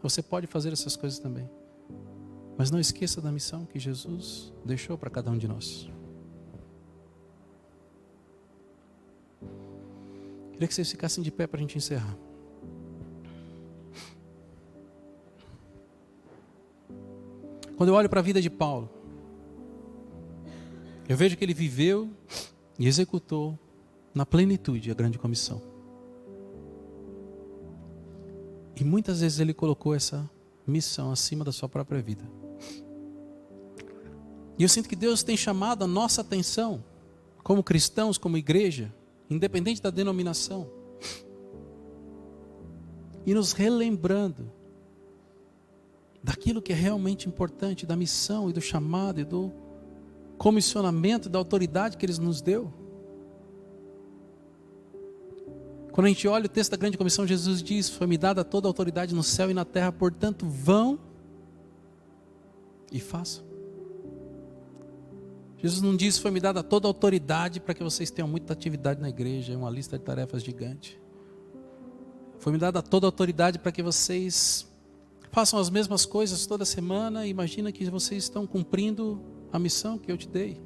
Você pode fazer essas coisas também, mas não esqueça da missão que Jesus deixou para cada um de nós. Queria que vocês ficassem de pé para a gente encerrar. Quando eu olho para a vida de Paulo, eu vejo que ele viveu e executou na plenitude a grande comissão. E muitas vezes ele colocou essa missão acima da sua própria vida. E eu sinto que Deus tem chamado a nossa atenção, como cristãos, como igreja, independente da denominação, e nos relembrando daquilo que é realmente importante, da missão e do chamado e do comissionamento, da autoridade que Ele nos deu. Quando a gente olha o texto da grande comissão, Jesus diz: foi-me dada toda a autoridade no céu e na terra, portanto vão e façam. Jesus não diz: foi-me dada toda a autoridade para que vocês tenham muita atividade na igreja, uma lista de tarefas gigante. Foi-me dada toda a autoridade para que vocês façam as mesmas coisas toda semana e imagina que vocês estão cumprindo a missão que eu te dei.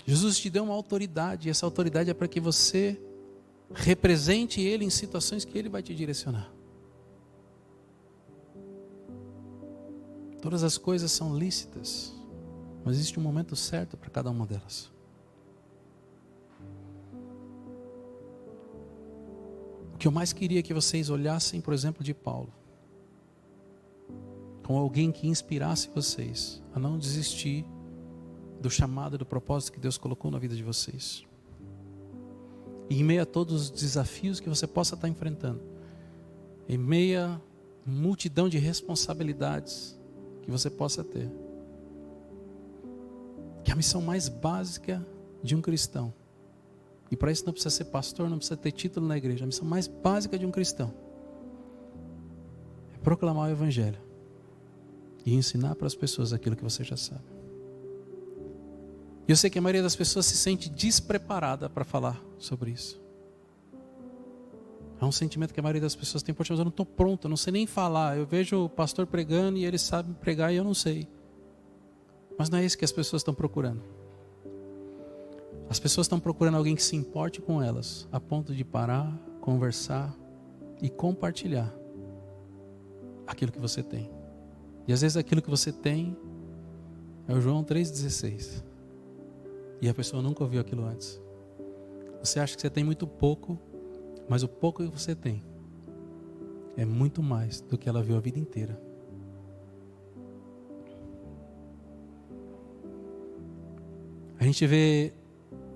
Jesus te deu uma autoridade, e essa autoridade é para que você represente Ele em situações que Ele vai te direcionar. Todas as coisas são lícitas, mas existe um momento certo para cada uma delas. O que eu mais queria que vocês olhassem, por exemplo, de Paulo, como alguém que inspirasse vocês a não desistir do chamado e do propósito que Deus colocou na vida de vocês. E em meio a todos os desafios que você possa estar enfrentando, em meio a multidão de responsabilidades que você possa ter, que a missão mais básica de um cristão, e para isso não precisa ser pastor, não precisa ter título na igreja, a missão mais básica de um cristão é proclamar o Evangelho e ensinar para as pessoas aquilo que você já sabe. E eu sei que a maioria das pessoas se sente despreparada para falar sobre isso. É um sentimento que a maioria das pessoas tem. Poxa, mas eu não estou pronto, eu não sei nem falar. Eu vejo o pastor pregando e ele sabe pregar e eu não sei. Mas não é isso que as pessoas estão procurando. As pessoas estão procurando alguém que se importe com elas, a ponto de parar, conversar e compartilhar aquilo que você tem. E às vezes aquilo que você tem é o João 3,16. E a pessoa nunca ouviu aquilo antes. Você acha que você tem muito pouco, mas o pouco que você tem é muito mais do que ela viu a vida inteira. A gente vê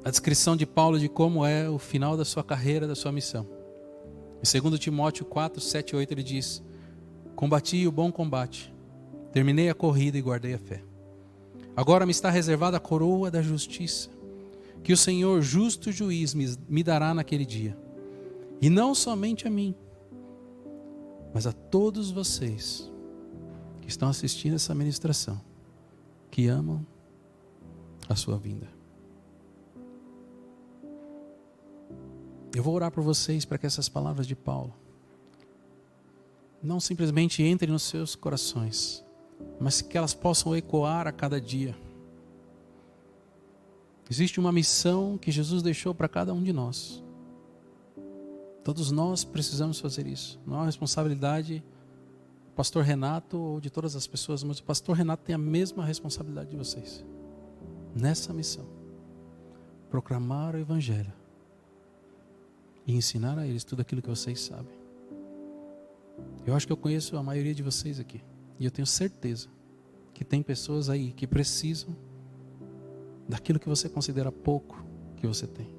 a descrição de Paulo de como é o final da sua carreira, da sua missão. Em 2 Timóteo 4, 7 e 8 ele diz: combati o bom combate, terminei a corrida e guardei a fé. Agora me está reservada a coroa da justiça, que o Senhor, justo juiz, me dará naquele dia. E não somente a mim, mas a todos vocês que estão assistindo essa ministração, que amam a sua vinda. Eu vou orar por vocês para que essas palavras de Paulo não simplesmente entrem nos seus corações, mas que elas possam ecoar a cada dia. Existe uma missão que Jesus deixou para cada um de nós. Todos nós precisamos fazer isso. Não é uma responsabilidade do pastor Renato ou de todas as pessoas, mas o pastor Renato tem a mesma responsabilidade de vocês. Nessa missão, proclamar o Evangelho e ensinar a eles tudo aquilo que vocês sabem. Eu acho que eu conheço a maioria de vocês aqui. E eu tenho certeza que tem pessoas aí que precisam daquilo que você considera pouco que você tem.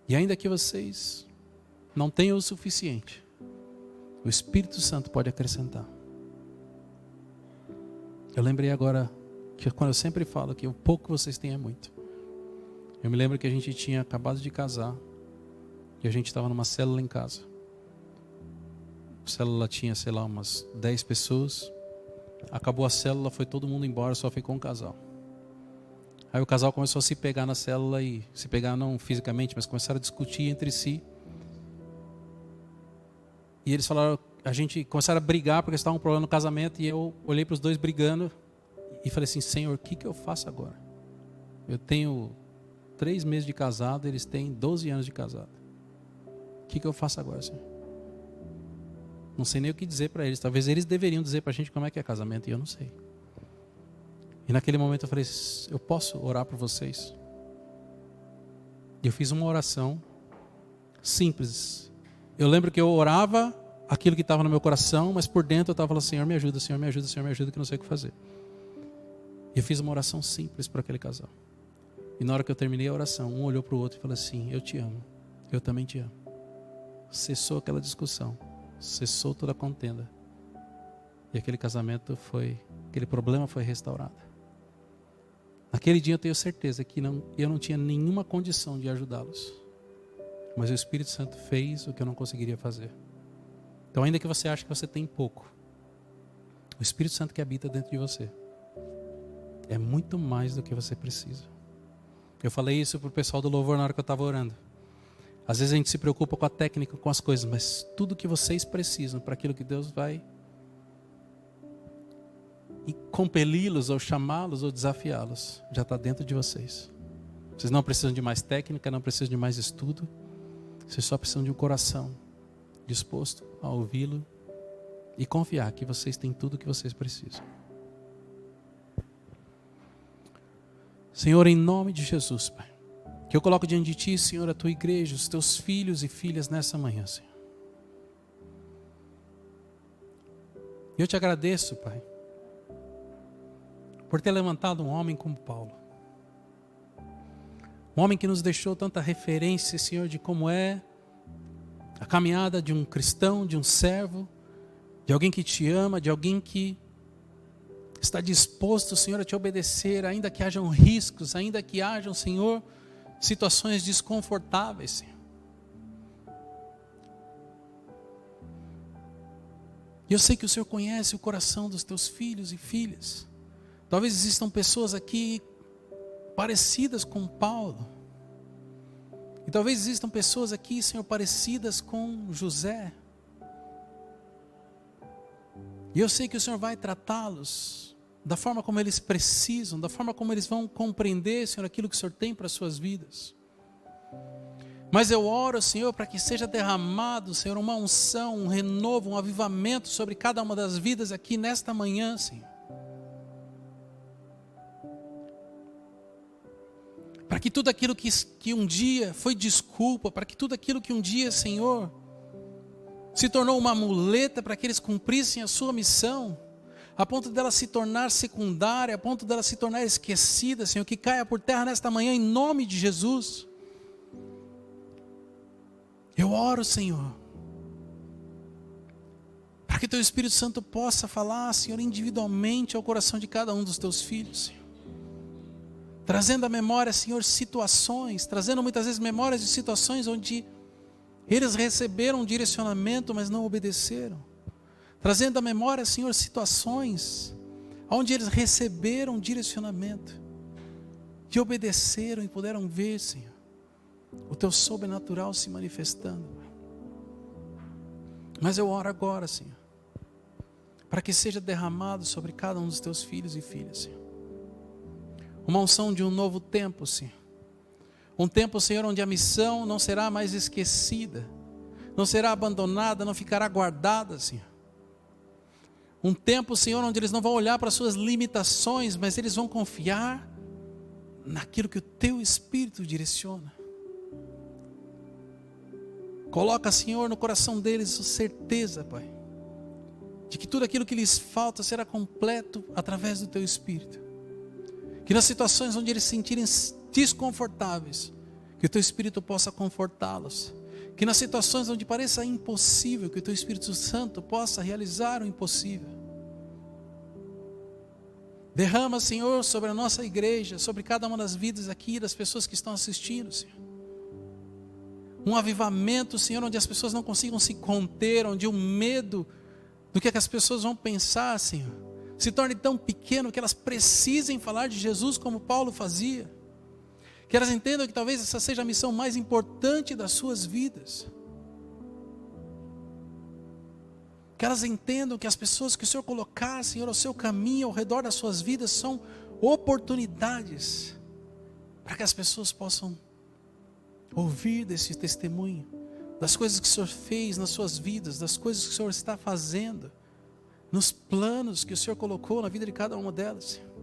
E ainda que vocês não tenham o suficiente, o Espírito Santo pode acrescentar. Eu lembrei agora que quando eu sempre falo que o pouco que vocês têm é muito. Eu me lembro que a gente tinha acabado de casar e a gente estava numa célula em casa. A célula tinha, sei lá, umas 10 pessoas. Acabou a célula, foi todo mundo embora, só ficou um casal. Aí o casal começou a se pegar na célula e se pegar não fisicamente, mas começaram a discutir entre si. E eles falaram, começaram a brigar porque estavam com um problema no casamento. E eu olhei para os dois brigando e falei assim: Senhor, o que eu faço agora? Eu tenho 3 meses de casado, eles têm 12 anos de casado. O que eu faço agora, Senhor? Não sei nem o que dizer para eles. Talvez eles deveriam dizer para a gente como é que é casamento, e eu não sei. E naquele momento eu falei: eu posso orar por vocês? E eu fiz uma oração simples. Eu lembro que eu orava aquilo que estava no meu coração, mas por dentro eu estava falando: Senhor, me ajuda, Senhor, me ajuda, Senhor, me ajuda, que eu não sei o que fazer. E eu fiz uma oração simples para aquele casal. E na hora que eu terminei a oração, um olhou para o outro e falou assim: eu te amo, eu também te amo. Cessou aquela discussão, cessou toda a contenda. E aquele aquele problema foi restaurado. Naquele dia eu tenho certeza que eu não tinha nenhuma condição de ajudá-los. Mas o Espírito Santo fez o que eu não conseguiria fazer. Então, ainda que você ache que você tem pouco, o Espírito Santo que habita dentro de você é muito mais do que você precisa. Eu falei isso para o pessoal do louvor na hora que eu estava orando. Às vezes a gente se preocupa com a técnica, com as coisas, mas tudo que vocês precisam para aquilo que Deus vai e compeli-los, ou chamá-los, ou desafiá-los, já está dentro de vocês. Vocês não precisam de mais técnica, não precisam de mais estudo. Vocês só precisam de um coração disposto a ouvi-lo e confiar que vocês têm tudo o que vocês precisam. Senhor, em nome de Jesus, Pai, que eu coloco diante de Ti, Senhor, a Tua igreja, os Teus filhos e filhas nessa manhã, Senhor. E eu Te agradeço, Pai, por ter levantado um homem como Paulo. Um homem que nos deixou tanta referência, Senhor, de como é a caminhada de um cristão, de um servo, de alguém que Te ama, de alguém que está disposto, Senhor, a Te obedecer, ainda que hajam riscos, ainda que hajam, Senhor, situações desconfortáveis, Senhor. E eu sei que o Senhor conhece o coração dos Teus filhos e filhas. Talvez existam pessoas aqui parecidas com Paulo, E talvez existam pessoas aqui, Senhor, parecidas com José. E eu sei que o Senhor vai tratá-los da forma como eles precisam, da forma como eles vão compreender, Senhor, aquilo que o Senhor tem para as suas vidas. Mas eu oro, Senhor, para que seja derramado, Senhor, uma unção, um renovo, um avivamento sobre cada uma das vidas aqui nesta manhã, Senhor. Para que tudo aquilo que um dia foi desculpa, para que tudo aquilo que um dia, Senhor, se tornou uma muleta para que eles cumprissem a sua missão, a ponto dela se tornar secundária, a ponto dela se tornar esquecida, Senhor, que caia por terra nesta manhã em nome de Jesus. Eu oro, Senhor, para que Teu Espírito Santo possa falar, Senhor, individualmente ao coração de cada um dos Teus filhos, Senhor. Trazendo à memória, Senhor, situações, trazendo muitas vezes memórias de situações onde eles receberam um direcionamento, mas não obedeceram. Trazendo à memória, Senhor, situações onde eles receberam um direcionamento e obedeceram e puderam ver, Senhor, o Teu sobrenatural se manifestando. Mas eu oro agora, Senhor, para que seja derramado sobre cada um dos Teus filhos e filhas, Senhor, uma unção de um novo tempo, Senhor. Um tempo, Senhor, onde a missão não será mais esquecida, não será abandonada, não ficará guardada, Senhor. Um tempo, Senhor, onde eles não vão olhar para as suas limitações, mas eles vão confiar naquilo que o Teu Espírito direciona. Coloca, Senhor, no coração deles a certeza, Pai, de que tudo aquilo que lhes falta será completo através do Teu Espírito. Que nas situações onde eles se sentirem desconfortáveis, que o Teu Espírito possa confortá-los. Que nas situações onde pareça impossível, que o Teu Espírito Santo possa realizar o impossível. Derrama, Senhor, sobre a nossa igreja, sobre cada uma das vidas aqui, das pessoas que estão assistindo, Senhor. Um avivamento, Senhor, onde as pessoas não consigam se conter, onde o medo do que as pessoas vão pensar, Senhor, se torne tão pequeno que elas precisem falar de Jesus como Paulo fazia. Que elas entendam que talvez essa seja a missão mais importante das suas vidas. Que elas entendam que as pessoas que o Senhor colocar, Senhor, ao seu caminho, ao redor das suas vidas, são oportunidades para que as pessoas possam ouvir desse testemunho, das coisas que o Senhor fez nas suas vidas, das coisas que o Senhor está fazendo, nos planos que o Senhor colocou na vida de cada uma delas, Senhor.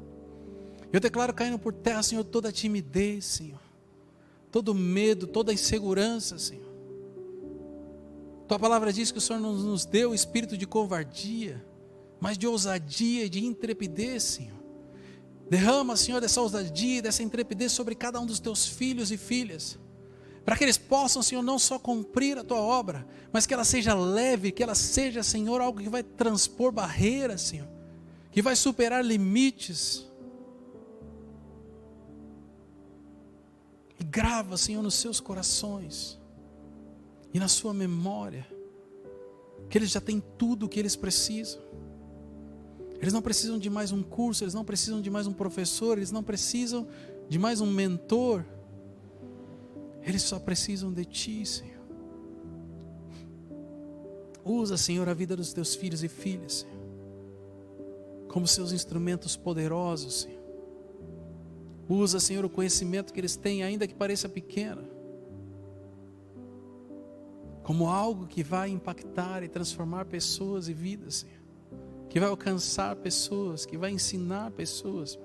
Eu declaro caindo por terra, Senhor, toda a timidez, Senhor, todo medo, toda a insegurança, Senhor. Tua palavra diz que o Senhor não nos deu o espírito de covardia, mas de ousadia e de intrepidez, Senhor. Derrama, Senhor, dessa ousadia e dessa intrepidez sobre cada um dos Teus filhos e filhas, para que eles possam, Senhor, não só cumprir a Tua obra, mas que ela seja leve, que ela seja, Senhor, algo que vai transpor barreiras, Senhor, que vai superar limites. E grava, Senhor, nos seus corações e na sua memória, que eles já têm tudo o que eles precisam. Eles não precisam de mais um curso, eles não precisam de mais um professor, eles não precisam de mais um mentor. Eles só precisam de Ti, Senhor. Usa, Senhor, a vida dos Teus filhos e filhas, Senhor, como Seus instrumentos poderosos, Senhor. Usa, Senhor, o conhecimento que eles têm, ainda que pareça pequeno, como algo que vai impactar e transformar pessoas e vidas, Senhor. Que vai alcançar pessoas, que vai ensinar pessoas.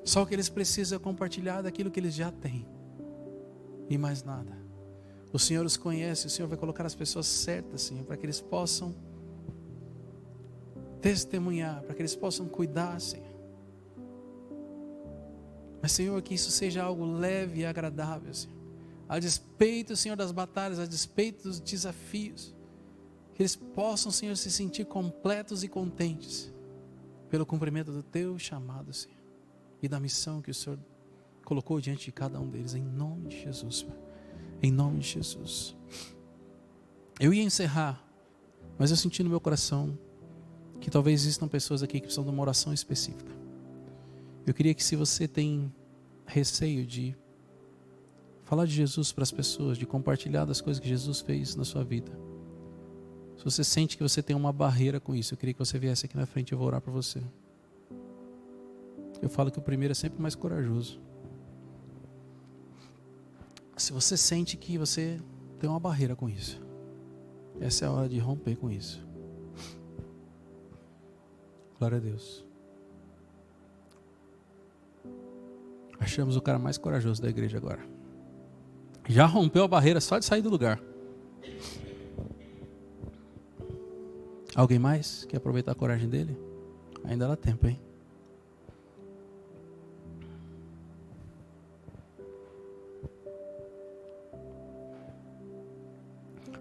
Só o que eles precisam é compartilhar daquilo que eles já têm, e mais nada. O Senhor os conhece, o Senhor vai colocar as pessoas certas, Senhor, para que eles possam testemunhar, para que eles possam cuidar, Senhor. Mas, Senhor, que isso seja algo leve e agradável, Senhor. A despeito, Senhor, das batalhas, a despeito dos desafios, que eles possam, Senhor, se sentir completos e contentes pelo cumprimento do Teu chamado, Senhor, e da missão que o Senhor colocou diante de cada um deles, em nome de Jesus, Pai. Em nome de Jesus. Eu ia encerrar, mas eu senti no meu coração que talvez existam pessoas aqui que precisam de uma oração específica. Eu queria que, se você tem receio de falar de Jesus para as pessoas, de compartilhar das coisas que Jesus fez na sua vida. Se você sente que você tem uma barreira com isso, eu queria que você viesse aqui na frente e eu vou orar por você. Eu falo que o primeiro é sempre mais corajoso. Se você sente que você tem uma barreira com isso, essa é a hora de romper com isso. Glória a Deus. Achamos o cara mais corajoso da igreja agora. Já rompeu a barreira só de sair do lugar. Alguém mais quer aproveitar a coragem dele? Ainda dá tempo, hein?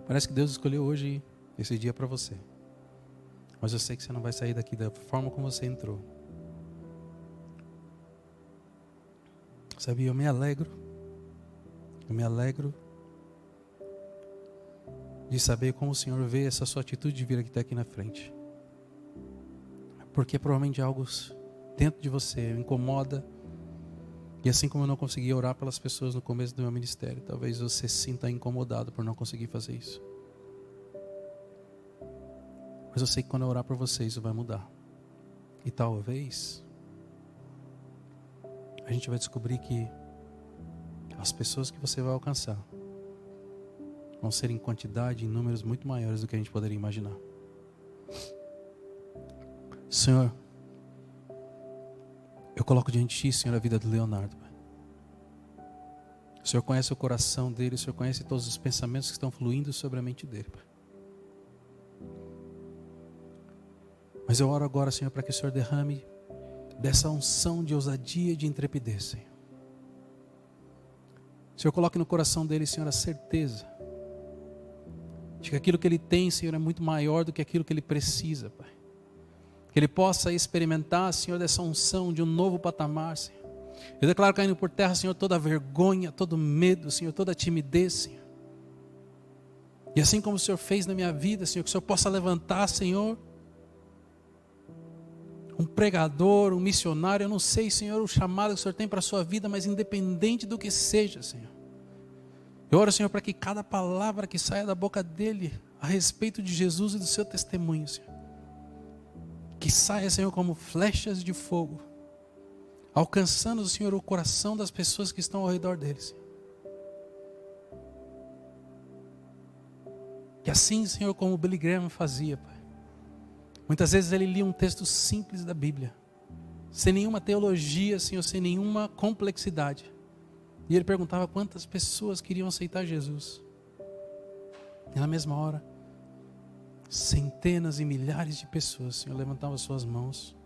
Parece que Deus escolheu hoje esse dia para você. Mas eu sei que você não vai sair daqui da forma como você entrou. Sabe, eu me alegro de saber como o Senhor vê essa sua atitude de vir aqui na frente. Porque provavelmente algo dentro de você incomoda. E assim como eu não consegui orar pelas pessoas no começo do meu ministério, talvez você se sinta incomodado por não conseguir fazer isso. Mas eu sei que quando eu orar por você, isso vai mudar. E talvez a gente vai descobrir que as pessoas que você vai alcançar vão ser em quantidade, em números muito maiores do que a gente poderia imaginar. Senhor, eu coloco diante de Ti, Senhor, a vida do Leonardo, Pai. O Senhor conhece o coração dele, o Senhor conhece todos os pensamentos que estão fluindo sobre a mente dele, Pai. Mas eu oro agora, Senhor, para que o Senhor derrame dessa unção de ousadia e de intrepidez, Senhor. O Senhor coloque no coração dele, Senhor, a certeza de que aquilo que ele tem, Senhor, é muito maior do que aquilo que ele precisa, Pai. Que ele possa experimentar, Senhor, dessa unção de um novo patamar, Senhor. Eu declaro caindo por terra, Senhor, toda vergonha, todo medo, Senhor, toda timidez, Senhor. E assim como o Senhor fez na minha vida, Senhor, que o Senhor possa levantar, Senhor, um pregador, um missionário, eu não sei, Senhor, o chamado que o Senhor tem para a sua vida, mas independente do que seja, Senhor. Eu oro, Senhor, para que cada palavra que saia da boca dele a respeito de Jesus e do seu testemunho, Senhor, que saia, Senhor, como flechas de fogo, alcançando, Senhor, o coração das pessoas que estão ao redor dele, Senhor. Que assim, Senhor, como o Billy Graham fazia, Pai. Muitas vezes ele lia um texto simples da Bíblia, sem nenhuma teologia, Senhor, sem nenhuma complexidade. E ele perguntava quantas pessoas queriam aceitar Jesus. E na mesma hora, centenas e milhares de pessoas, Senhor, levantavam suas mãos.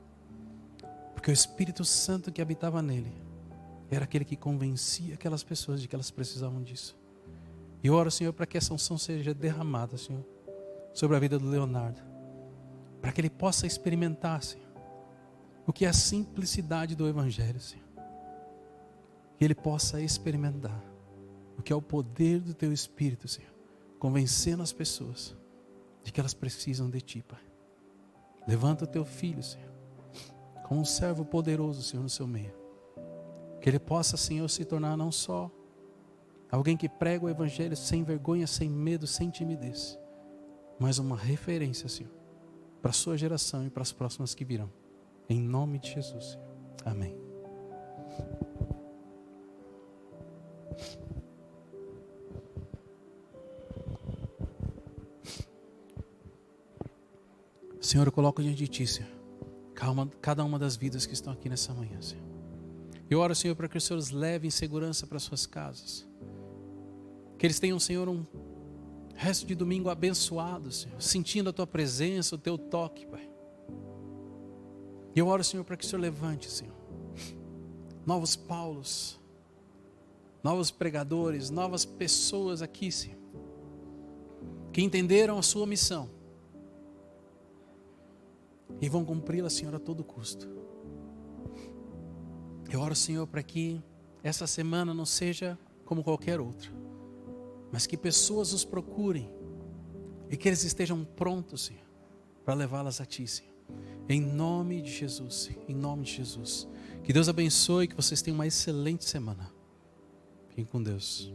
Porque o Espírito Santo que habitava nele era aquele que convencia aquelas pessoas de que elas precisavam disso. E eu oro, Senhor, para que essa unção seja derramada, Senhor, sobre a vida do Leonardo. Para que ele possa experimentar, Senhor, o que é a simplicidade do Evangelho, Senhor. Que ele possa experimentar o que é o poder do Teu Espírito, Senhor, convencendo as pessoas de que elas precisam de Ti, Pai. Levanta o Teu Filho, Senhor, como um servo poderoso, Senhor, no seu meio. Que ele possa, Senhor, se tornar não só alguém que prega o Evangelho sem vergonha, sem medo, sem timidez, mas uma referência, Senhor, para a sua geração e para as próximas que virão. Em nome de Jesus, Senhor. Amém. Senhor, eu coloco diante de Ti, Senhor, cada uma das vidas que estão aqui nessa manhã, Senhor. Eu oro, Senhor, para que os Senhores levem segurança para suas casas. Que eles tenham, Senhor, um resto de domingo abençoado, Senhor, sentindo a Tua presença, o Teu toque, Pai. E eu oro, Senhor, para que o Senhor levante, Senhor, novos Paulos, novos pregadores, novas pessoas aqui, Senhor, que entenderam a sua missão e vão cumpri-la, Senhor, a todo custo. Eu oro, Senhor, para que essa semana não seja como qualquer outra, mas que pessoas os procurem e que eles estejam prontos, Senhor, para levá-las a Ti, Senhor. Em nome de Jesus, Senhor, em nome de Jesus. Que Deus abençoe e que vocês tenham uma excelente semana. Fiquem com Deus.